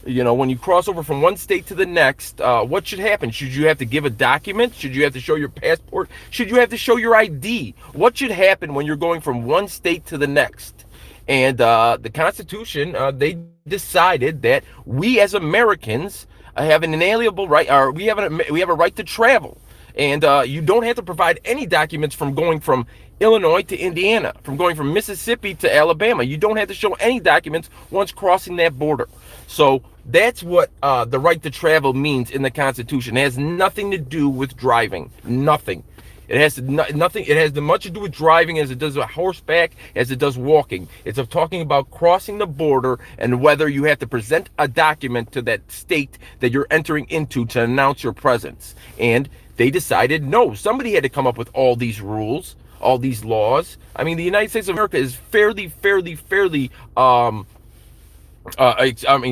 You know, when you cross over from one state to the next, what should happen? Should you have to give a document? Should you have to show your passport? Should you have to show your ID? What should happen when you're going from one state to the next? And the Constitution, they decided that we as Americans have an inalienable right, or we have a right to travel. And you don't have to provide any documents from going from Illinois to Indiana, from going from Mississippi to Alabama. You don't have to show any documents once crossing that border. So that's what the right to travel means in the Constitution. It has nothing to do with driving. Nothing. It has nothing. It has as much to do with driving as it does with horseback, as it does walking. It's of talking about crossing the border and whether you have to present a document to that state that you're entering into to announce your presence. And they decided no. Somebody had to come up with all these rules, all these laws. I mean, the United States of America is fairly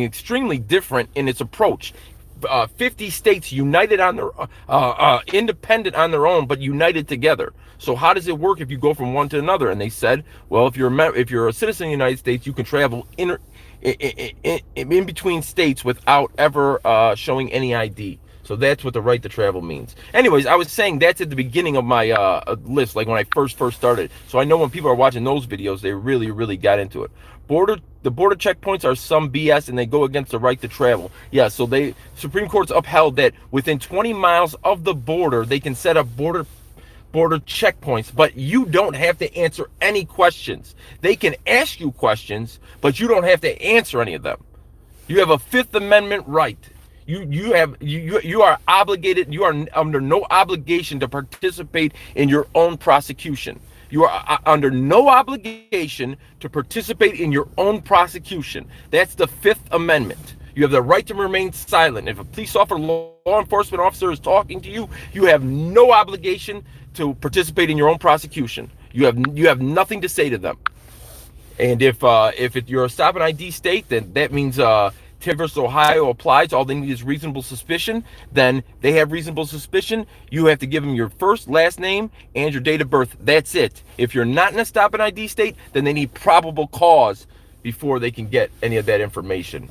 extremely different in its approach. 50 states united on their independent on their own, but united together. So how does it work if you go from one to another? And they said, well, if you're a citizen of the United States, you can travel in between states without ever showing any ID. So that's what the right to travel means. Anyways, I was saying that's at the beginning of my list, like when I first started. So I know when people are watching those videos, they really got into it. The border checkpoints are some BS, and they go against the right to travel. Yeah, so Supreme Court's upheld that within 20 miles of the border, they can set up border checkpoints, but you don't have to answer any questions. They can ask you questions, but you don't have to answer any of them. You have a Fifth Amendment right. You are obligated. You are under no obligation to participate in your own prosecution. You are under no obligation to participate in your own prosecution. That's the Fifth Amendment. You have the right to remain silent. If a police officer, law enforcement officer is talking to you, you have no obligation to participate in your own prosecution. You have nothing to say to them. And if you're a stop and ID state, then that means Tim versus Ohio applies. All they need is reasonable suspicion. Then they have reasonable suspicion. You have to give them your first, last name, and your date of birth. That's it. If you're not in a stop and ID state, then they need probable cause before they can get any of that information.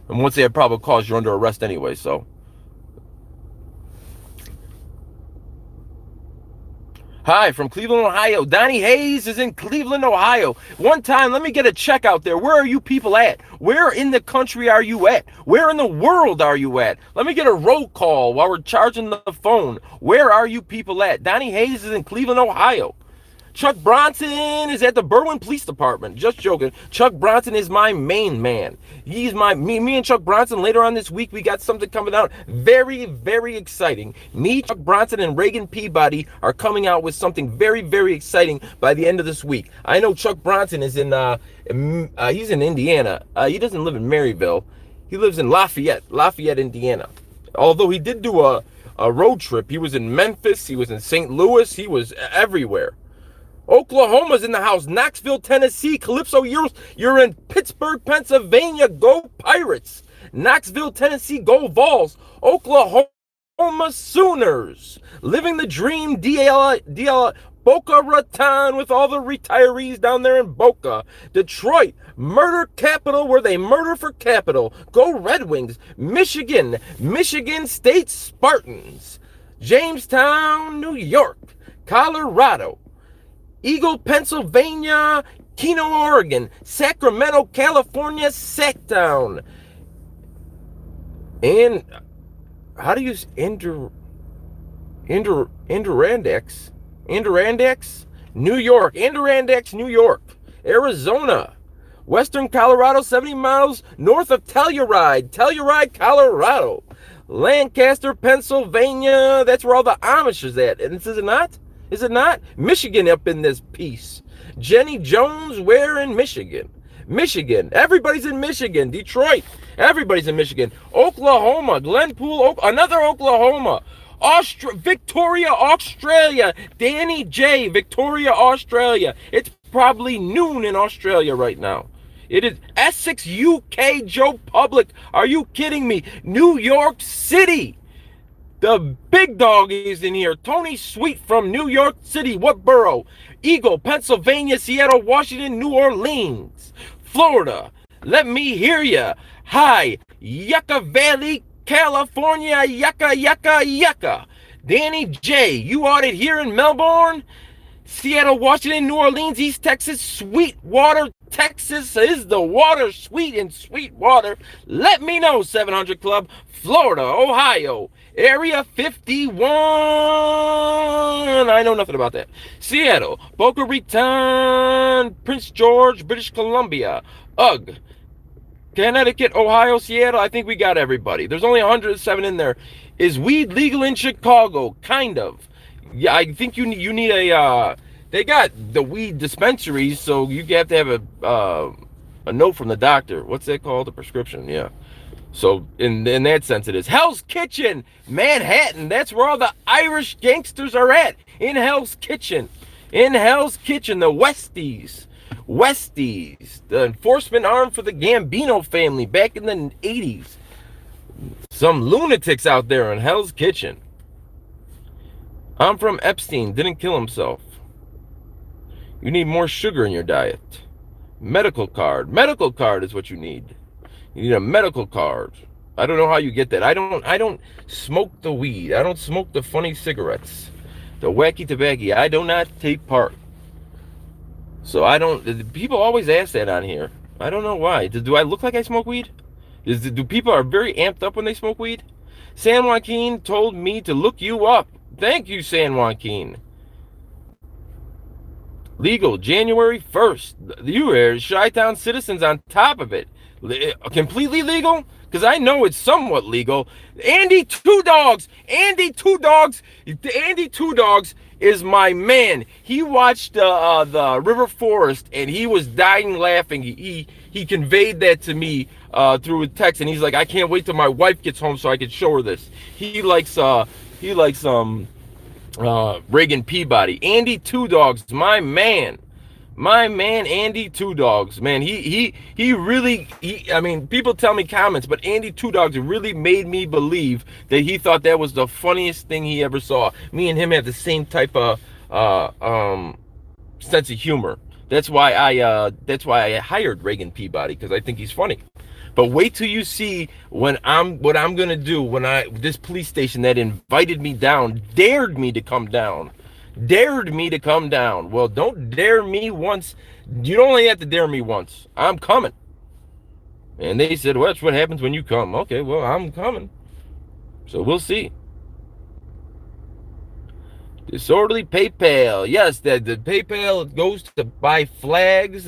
And once they have probable cause, you're under arrest anyway. So. Hi, from Cleveland, Ohio. Donnie Hayes is in Cleveland, Ohio. One time, let me get a check out there. Where are you people at? Where in the country are you at? Where in the world are you at? Let me get a roll call while we're charging the phone. Where are you people at? Donnie Hayes is in Cleveland, Ohio. Chuck Bronson is at the Berwyn Police Department. Just joking. Chuck Bronson is my main man. He's me and Chuck Bronson later on this week, we got something coming out very exciting. Me, Chuck Bronson, and Reagan Peabody are coming out with something very exciting by the end of this week. I know Chuck Bronson is he's in Indiana. He doesn't live in Maryville. He lives in Lafayette, Indiana. Although he did do a road trip. He was in Memphis. He was in St. Louis. He was everywhere. Oklahoma's in the house. Knoxville, Tennessee. Calypso, you're in Pittsburgh, Pennsylvania. Go Pirates. Knoxville, Tennessee. Go Vols. Oklahoma Sooners. Living the dream. DL Boca Raton with all the retirees down there in Boca. Detroit, murder capital where they murder for capital. Go Red Wings. Michigan State Spartans. Jamestown, New York. Colorado. Eagle, Pennsylvania, Keno, Oregon, Sacramento, California, Sacktown. And how do you use Indirandex, New York, Indirandex, New York, Arizona, Western Colorado, 70 miles north of Telluride, Colorado, Lancaster, Pennsylvania. That's where all the Amish is at. And is it not? Is it not? Michigan up in this piece. Jenny Jones, where in Michigan? Michigan. Everybody's in Michigan. Detroit. Everybody's in Michigan. Oklahoma. Glenpool. Another Oklahoma. Victoria, Australia. Danny J. Victoria, Australia. It's probably noon in Australia right now. It is Essex, UK. Joe Public. Are you kidding me? New York City. The big dog is in here. Tony Sweet from New York City. What borough? Eagle, Pennsylvania, Seattle, Washington, New Orleans, Florida. Let me hear ya. Hi, Yucca Valley, California. Yucca. Danny J. You Audit here in Melbourne, Seattle, Washington, New Orleans, East Texas, Sweetwater, Texas. Is the water sweet in Sweetwater? Let me know, 700 Club. Florida, Ohio. Area 51. I know nothing about that. Seattle, Boca Raton, Prince George, British Columbia. Ugh. Connecticut, Ohio, Seattle. I think we got everybody. There's only 107 in there. Is weed legal in Chicago? Kind of. Yeah, I think you need a. They got the weed dispensaries, so you have to have a note from the doctor. What's that called? A prescription. Yeah. So in that sense, it is Hell's Kitchen, Manhattan. That's where all the Irish gangsters are at. In Hell's Kitchen, the Westies, the enforcement arm for the Gambino family back in the 80s. Some lunatics out there in Hell's Kitchen. I'm from Epstein, didn't kill himself. You need more sugar in your diet. Medical card is what you need. You need a medical card. I don't know how you get that. I don't smoke the weed. I don't smoke the funny cigarettes. The wacky tobacco. I do not take part. So I don't. People always ask that on here. I don't know why. Do I look like I smoke weed? Do people are very amped up when they smoke weed? San Joaquin told me to look you up. Thank you, San Joaquin. Legal January 1st. You are Chi-Town citizens on top of it. Completely legal? Because I know it's somewhat legal. Andy Two Dogs is my man. He watched the River Forest and he was dying laughing. He conveyed that to me through a text, and he's like, I can't wait till my wife gets home so I can show her this. He likes Reagan Peabody. Andy Two Dogs, my man, Andy Two Dogs, man. He really, I mean, people tell me comments, but Andy Two Dogs really made me believe that he thought that was the funniest thing he ever saw. Me and him have the same type of sense of humor. That's why I hired Reagan Peabody, because I think he's funny. But wait till you see what I'm gonna do when this police station that invited me down dared me to come down. Well, don't dare me once. You only have to dare me once. I'm coming. And they said, well, that's what happens when you come. Okay, well, I'm coming. So we'll see. Disorderly PayPal. Yes, the PayPal goes to buy flags,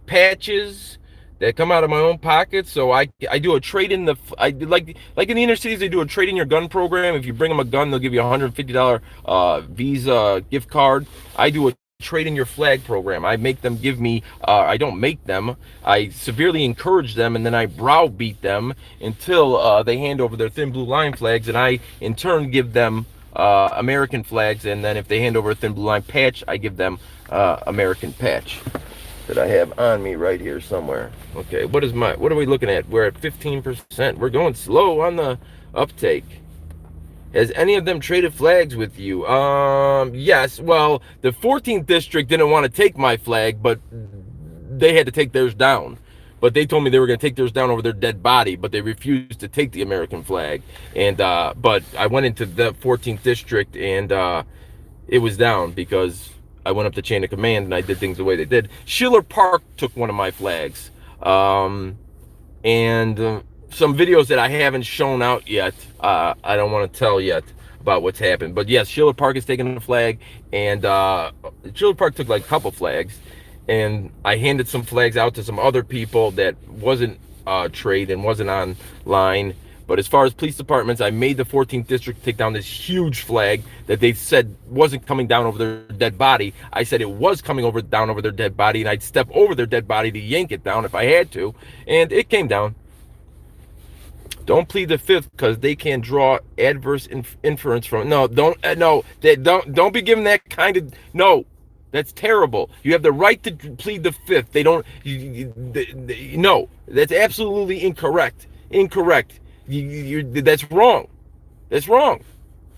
patches that come out of my own pocket. So I do a trade in like in the inner cities, they do a trade in your gun program. If you bring them a gun, they'll give you a $150 Visa gift card. I do a trade in your flag program. I make them give me, I don't make them, I severely encourage them, and then I browbeat them until they hand over their thin blue line flags, and I in turn give them American flags, and then if they hand over a thin blue line patch, I give them American patch that I have on me right here somewhere. Okay, what are we looking at? We're at 15%. We're going slow on the uptake. Has any of them traded flags with you? Yes. Well, the 14th district didn't want to take my flag, but they had to take theirs down. But they told me they were going to take theirs down over their dead body, but they refused to take the American flag. And but I went into the 14th district, and it was down because I went up the chain of command and I did things the way they did. Schiller Park took one of my flags. And some videos that I haven't shown out yet. I don't want to tell yet about what's happened. But yes, Schiller Park has taken a flag, and Schiller Park took like a couple flags. And I handed some flags out to some other people that wasn't trade and wasn't online. But as far as police departments, I made the 14th district take down this huge flag that they said wasn't coming down over their dead body. I said it was coming down over their dead body, and I'd step over their dead body to yank it down if I had to, and it came down. Don't plead the fifth, because they can draw adverse inference from it. No, don't be given that kind of, no. That's terrible. You have the right to plead the fifth. They don't. No, that's absolutely incorrect. That's wrong. That's wrong.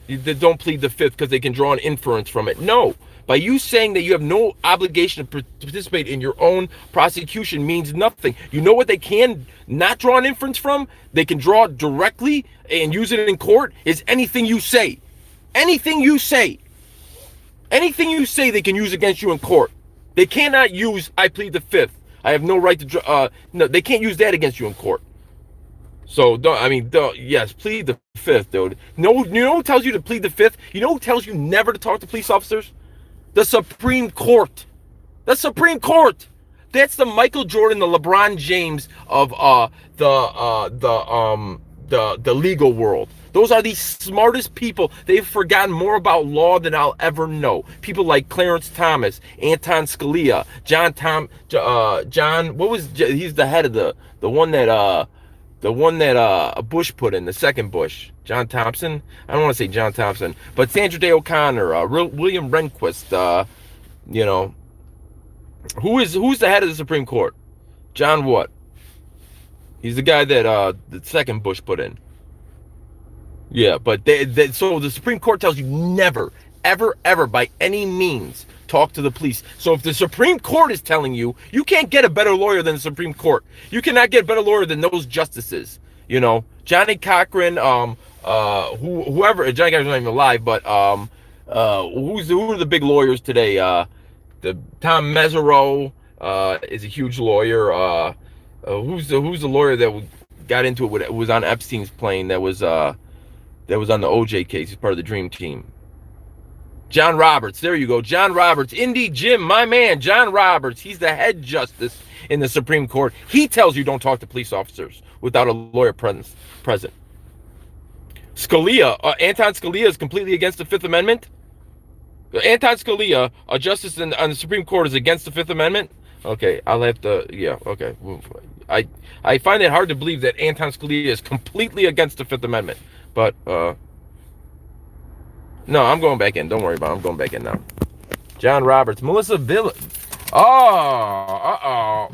Don't plead the fifth because they can draw an inference from it. No. By you saying that you have no obligation to participate in your own prosecution means nothing. You know what they can not draw an inference from? They can draw directly and use it in court is anything you say. Anything you say. Anything you say they can use against you in court. They cannot use, I plead the fifth. I have no right to, no, they can't use that against you in court. So, yes, plead the fifth, dude. No, you know who tells you to plead the fifth? You know who tells you never to talk to police officers? The Supreme Court. The Supreme Court. That's the Michael Jordan, the LeBron James of the the legal world. Those are the smartest people. They've forgotten more about law than I'll ever know. People like Clarence Thomas, Anton Scalia, John. What was he's the head of the one that Bush put in, the second Bush, John Thompson. I don't want to say John Thompson, but Sandra Day O'Connor, William Rehnquist. You know, who's the head of the Supreme Court? John what? He's the guy that the second Bush put in. Yeah, but so the Supreme Court tells you never, ever, ever, by any means, talk to the police. So if the Supreme Court is telling you, you can't get a better lawyer than the Supreme Court. You cannot get a better lawyer than those justices. You know, Johnny Cochran, whoever. Johnny Cochran's not even alive, but who are the big lawyers today? The Tom Mesereau is a huge lawyer. Who's the lawyer that got into it? Was on Epstein's plane. That was on the OJ case. He's part of the Dream Team. John Roberts. There you go. John Roberts. Indy Jim, my man. John Roberts. He's the head justice in the Supreme Court. He tells you don't talk to police officers without a lawyer present. Scalia. Anton Scalia is completely against the Fifth Amendment. Anton Scalia, a justice on the Supreme Court, is against the Fifth Amendment. Okay, I'll have to. Yeah. Okay. I find it hard to believe that Anton Scalia is completely against the Fifth Amendment. But no, I'm going back in. Don't worry about it. I'm going back in now. John Roberts, Melissa Villa. Oh,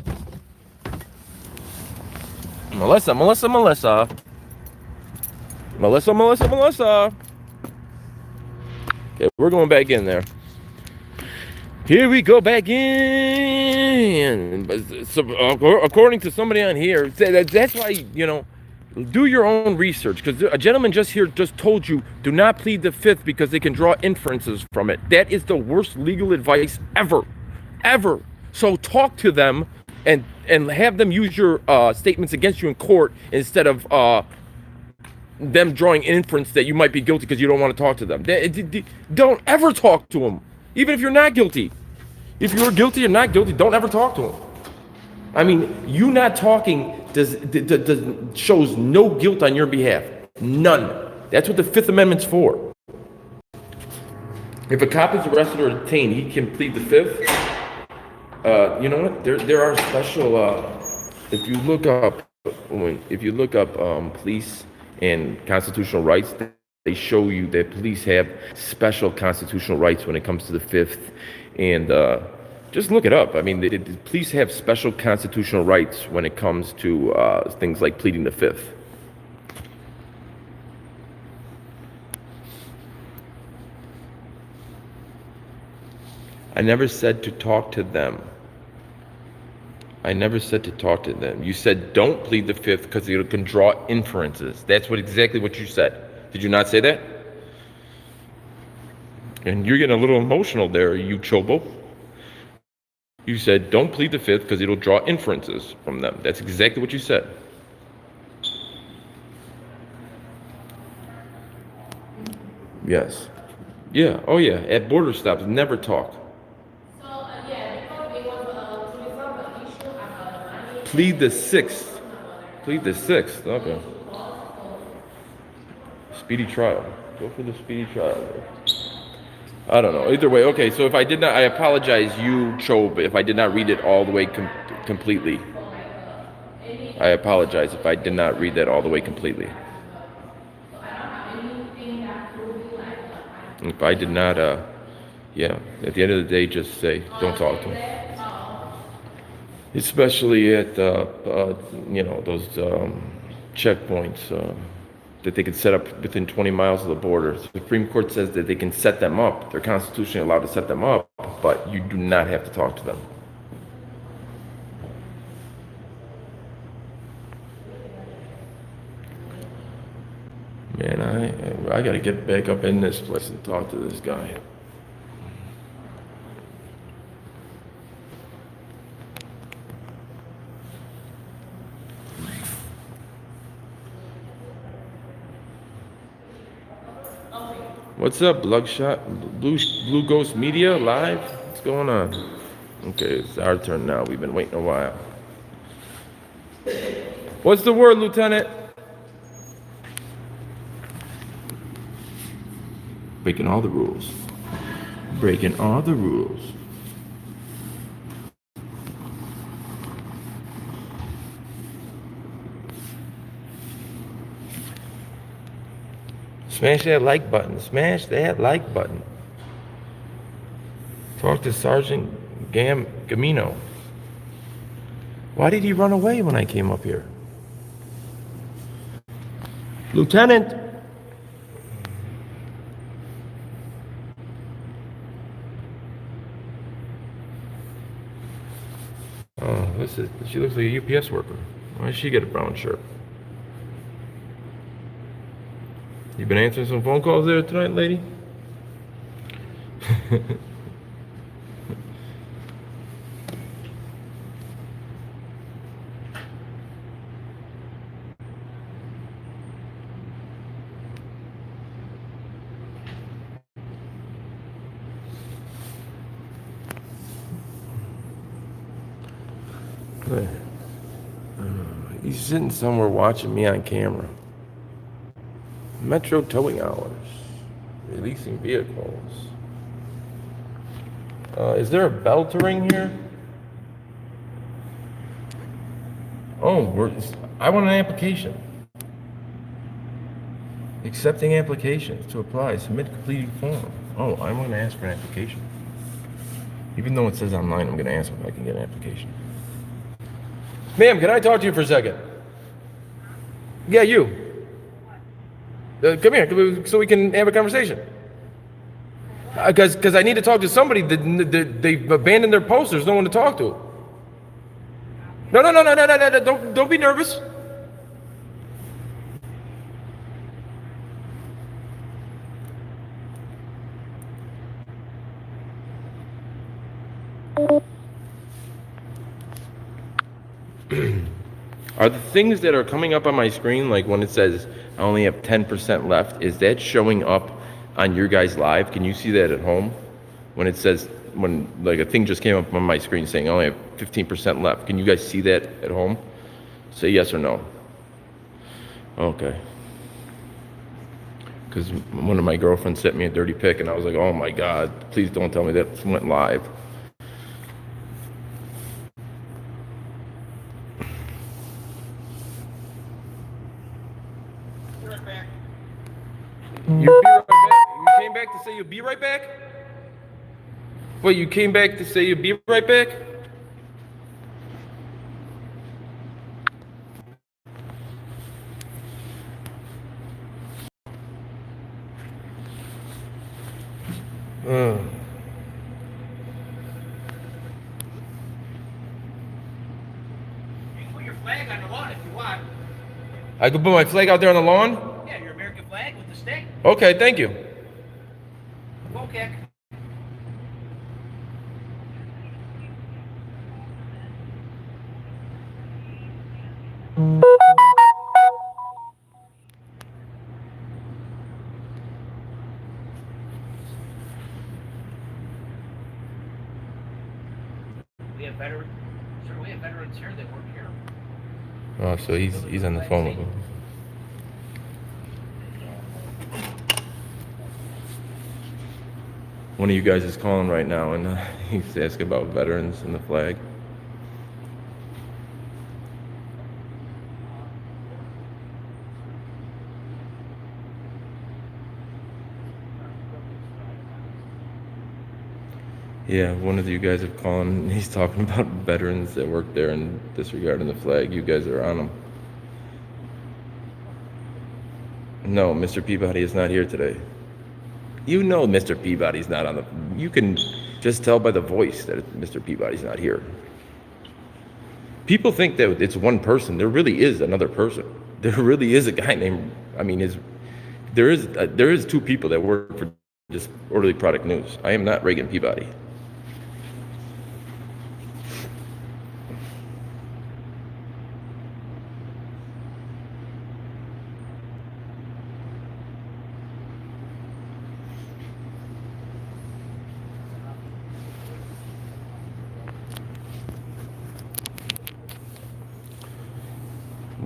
Melissa. Okay, we're going back in there. Here we go back in. So, according to somebody on here, that's why, you know, do your own research, because a gentleman just told you do not plead the Fifth because they can draw inferences from it. That is the worst legal advice ever. So talk to them and have them use your statements against you in court instead of them drawing inference that you might be guilty because you don't want to talk to them. Don't ever talk to them, even if you're not guilty. If you're guilty or not guilty, don't ever talk to them. I mean, you not talking shows no guilt on your behalf. None. That's what the Fifth Amendment's for. If a cop is arrested or detained, he can plead the Fifth. You know what? There are special. If you look up police and constitutional rights, they show you that police have special constitutional rights when it comes to the Fifth, and just look it up. I mean, the police have special constitutional rights when it comes to things like pleading the Fifth. I never said to talk to them. You said don't plead the Fifth because it can draw inferences. That's exactly what you said. Did you not say that? And you're getting a little emotional there, you chobo. You said don't plead the Fifth because it'll draw inferences from them. That's exactly what you said. Yes. Yeah. Oh yeah. At border stops, never talk. Plead the Sixth. Okay. Speedy trial. Go for the speedy trial. I don't know. Either way, okay. So if I did not, I apologize, you Chobe, if I did not read it all the way completely. I apologize if I did not read that all the way completely. If I did not, yeah. At the end of the day, just say don't talk to him. Especially at you know, those checkpoints that they can set up within 20 miles of the border. The Supreme Court says that they can set them up. They're constitutionally allowed to set them up, but you do not have to talk to them. Man, I got to get back up in this place and talk to this guy. What's up, Bloodshot? Blue Ghost Media live? What's going on? Okay, it's our turn now. We've been waiting a while. What's the word, Lieutenant? Breaking all the rules. Breaking all the rules. Smash that like button. Smash that like button. Talk to Sergeant Gamino. Why did he run away when I came up here? Lieutenant! Oh, she looks like a UPS worker. Why does she get a brown shirt? You been answering some phone calls there tonight, lady? He's sitting somewhere watching me on camera. Metro towing hours. Releasing vehicles. Is there a bell to ring here? Oh, I want an application. Accepting applications to apply. Submit completed form. Oh, I'm going to ask for an application. Even though it says online, I'm going to ask if I can get an application. Ma'am, can I talk to you for a second? Yeah, you. Come here, so we can have a conversation. Because I need to talk to somebody. They've abandoned their post. There's no one to talk to. No. Don't be nervous. Are the things that are coming up on my screen, like when it says I only have 10% left, is that showing up on your guys' live? Can you see that at home? When it says, when like a thing just came up on my screen saying I only have 15% left. Can you guys see that at home? Say yes or no. Okay. Because one of my girlfriends sent me a dirty pic and I was like, oh my God, please don't tell me that went live. You'll be right back. You came back to say you'll be right back? Wait, you came back to say you'll be right back? You can put your flag on the lawn if you want. I could put my flag out there on the lawn? Yeah, your American flag with the stick. Okay, thank you. Go kick. We have veterans here that work here. Oh, so he's on the phone with him. One of you guys is calling right now, and he's asking about veterans and the flag. Yeah, one of you guys have called, and he's talking about veterans that work there and disregarding the flag. You guys are on them. No, Mr. Peabody is not here today. You know Mr. Peabody's not on the... You can just tell by the voice that Mr. Peabody's not here. People think that it's one person. There really is another person. There really is a guy named... I mean, there is two people that work for just Orderly Product News. I am not Reagan Peabody.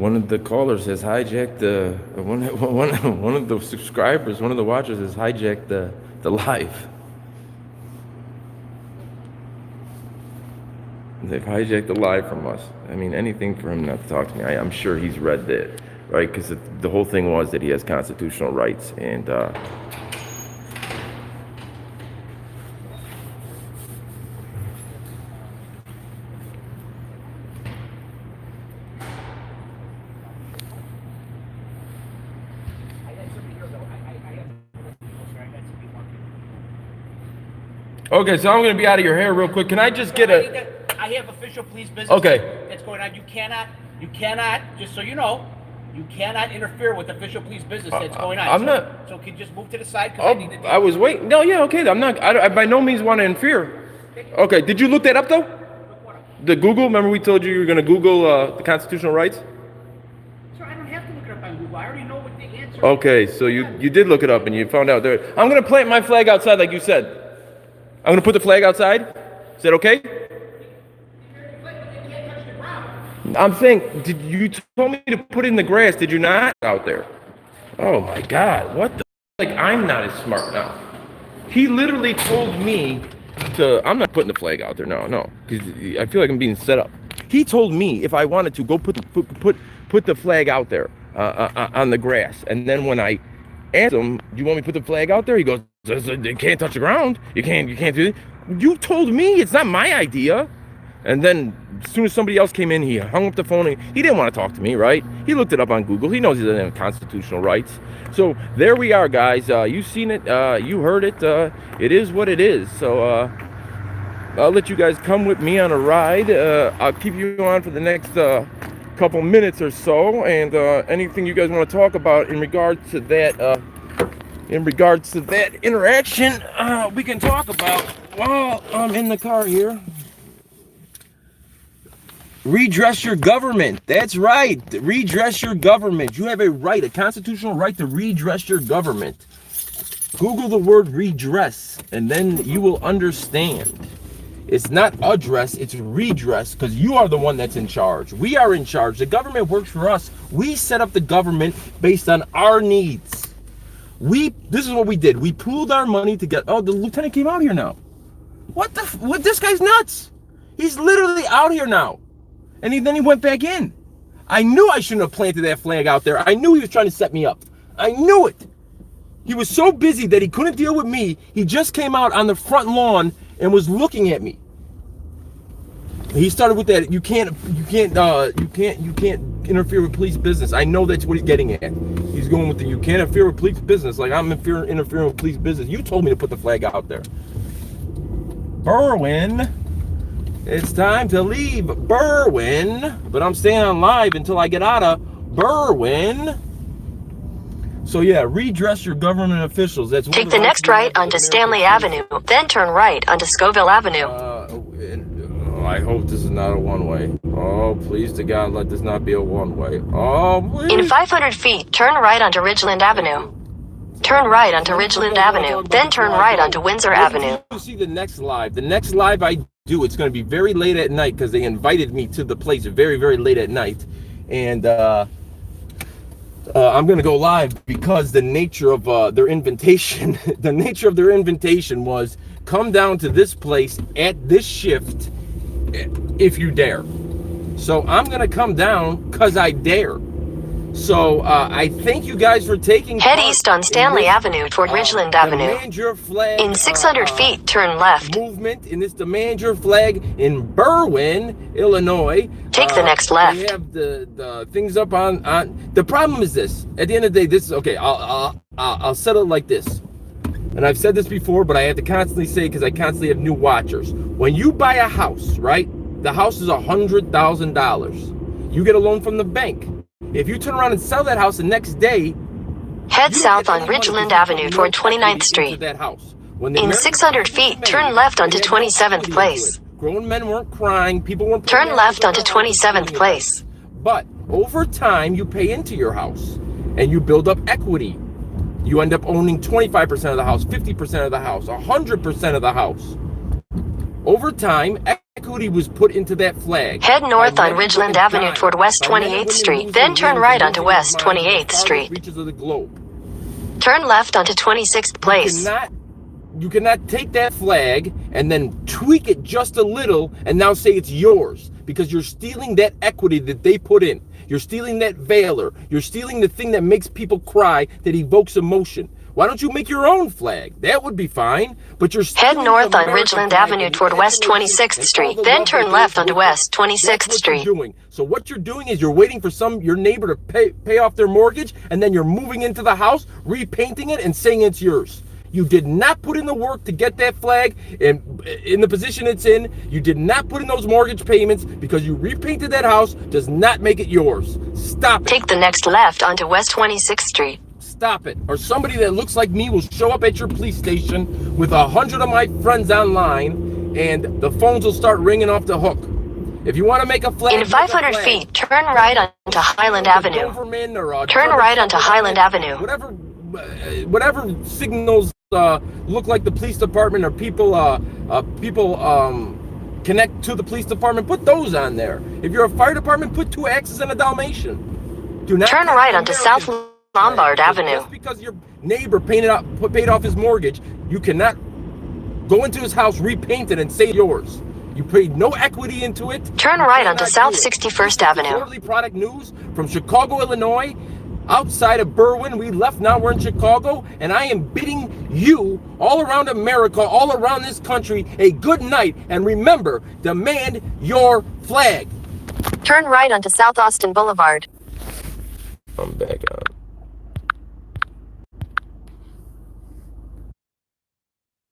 one of the callers has hijacked the one of the subscribers, one of the watchers has hijacked the live. They've hijacked the live from us. I mean, anything for him not to talk to me. I'm sure he's read that, right? Because the whole thing was that he has constitutional rights, and okay, so I'm going to be out of your hair real quick. Can I just get a... I have official police business Okay. that's going on. You cannot, just so you know, you cannot interfere with official police business that's going on. I'm not... So can you just move to the side? Oh, I was waiting. No, yeah, okay. I'm not... I by no means want to interfere. Okay, did you look that up, though? The Google? Remember we told you were going to Google the constitutional rights? Sir, I don't have to look it up on Google. I already know what the answer is. Okay, so you did look it up and you found out there. I'm going to plant my flag outside like you said. I'm going to put the flag outside. Is that okay? I'm saying, you told me to put it in the grass, did you not? Out there. Oh my God, what the, like I'm not as smart now. He literally told me to, I'm not putting the flag out there, no, because I feel like I'm being set up. He told me if I wanted to go put the flag out there on the grass, and then when I asked him, do you want me to put the flag out there? He goes, they can't touch the ground. You can't do it. You told me, it's not my idea. And then as soon as somebody else came in, he hung up the phone. And he didn't want to talk to me, right? He looked it up on Google. He knows he doesn't have constitutional rights. So there we are, guys. You've seen it. You heard it. It is what it is. So I'll let you guys come with me on a ride. I'll keep you on for the next couple minutes or so. And anything you guys want to talk about in regards to that, interaction, we can talk about while I'm in the car here. Redress your government. That's right. Redress your government. You have a right, a constitutional right to redress your government. Google the word redress, and then you will understand. It's not address, it's redress, because you are the one that's in charge. We are in charge. The government works for us. We set up the government based on our needs. This is what we did. We pooled our money to get... Oh, the lieutenant came out here now. What? This guy's nuts. He's literally out here now. And then he went back in. I knew I shouldn't have planted that flag out there. I knew he was trying to set me up. I knew it. He was so busy that he couldn't deal with me. He just came out on the front lawn and was looking at me. He started with that. You can't interfere with police business. I know that's what he's getting at. He's going with the you can't interfere with police business. Like I'm interfering with police business. You told me to put the flag out there. Berwyn. It's time to leave Berwyn, but I'm staying on live until I get out of Berwyn. So yeah, redress your government officials. That's Take the next right onto Stanley Avenue, then turn right onto Scoville Avenue. I hope this is not a one-way. Oh, please to God, let this not be a one-way. Oh, please. In 500 feet, turn right onto Ridgeland Avenue. Turn right onto Ridgeland Avenue, then turn right onto Windsor Avenue. You see the next live. The next live I do, it's going to be very late at night because they invited me to the place very, very late at night. And I'm going to go live because the nature of their invitation, was come down to this place at this shift if you dare. So I'm going to come down because I dare. So I thank you guys for taking Head east on Stanley Avenue toward Ridgeland Avenue. Demand Your Flag, in 600 feet, turn left. Movement in this Demand Your Flag in Berwyn, Illinois. Take the next left. They have the things up on. The problem is this. At the end of the day, this is okay. I'll settle it like this. And I've said this before, but I have to constantly say because I constantly have new watchers. When you buy a house, right? The house is $100,000. You get a loan from the bank. If you turn around and sell that house the next day, head south on Ridgeland Avenue toward 29th Street. That house. In 600 feet, turn left onto 27th Place. Grown men weren't crying. People weren't. Turn left onto 27th Place. But over time, you pay into your house and you build up equity. You end up owning 25% of the house, 50% of the house, 100% of the house. Over time, equity was put into that flag. Head north By on men and Ridgeland women Avenue dying, toward West by men and 28th women Street, losing then turn limbs right and onto losing West their minds in 28th the farthest Street. reaches of the globe. Turn left onto 26th Place. You cannot take that flag and then tweak it just a little and now say it's yours, because you're stealing that equity that they put in. You're stealing that veiler. You're stealing the thing that makes people cry, that evokes emotion. Why don't you make your own flag? That would be fine. But you're Head north on Ridgeland Avenue toward West 26th Street, then turn left onto West 26th Street. So what you're doing is you're waiting for your neighbor to pay off their mortgage, and then you're moving into the house, repainting it, and saying it's yours. You did not put in the work to get that flag in the position it's in. You did not put in those mortgage payments. Because you repainted that house does not make it yours. Stop it. Take the next left onto West 26th Street. Stop it. Or somebody that looks like me will show up at your police station with 100 of my friends online, and the phones will start ringing off the hook. If you want to make a flag, In 500 feet, turn right onto Highland Avenue. Turn right onto Highland Avenue. Whatever signals look like the police department, or people connect to the police department, put those on there. If you're a fire department, put 2 X's and a Dalmatian. Do not Turn right onto South Lombard Avenue. Just because your neighbor paid off his mortgage, you cannot go into his house, repaint it, and say yours. You paid no equity into it. Turn right onto South 61st Avenue. Quarterly product news from Chicago, Illinois. Outside of Berwyn, we left, now we're in Chicago, and I am bidding you all around America, all around this country, a good night, and remember, demand your flag. Turn right onto South Austin Boulevard. I'm back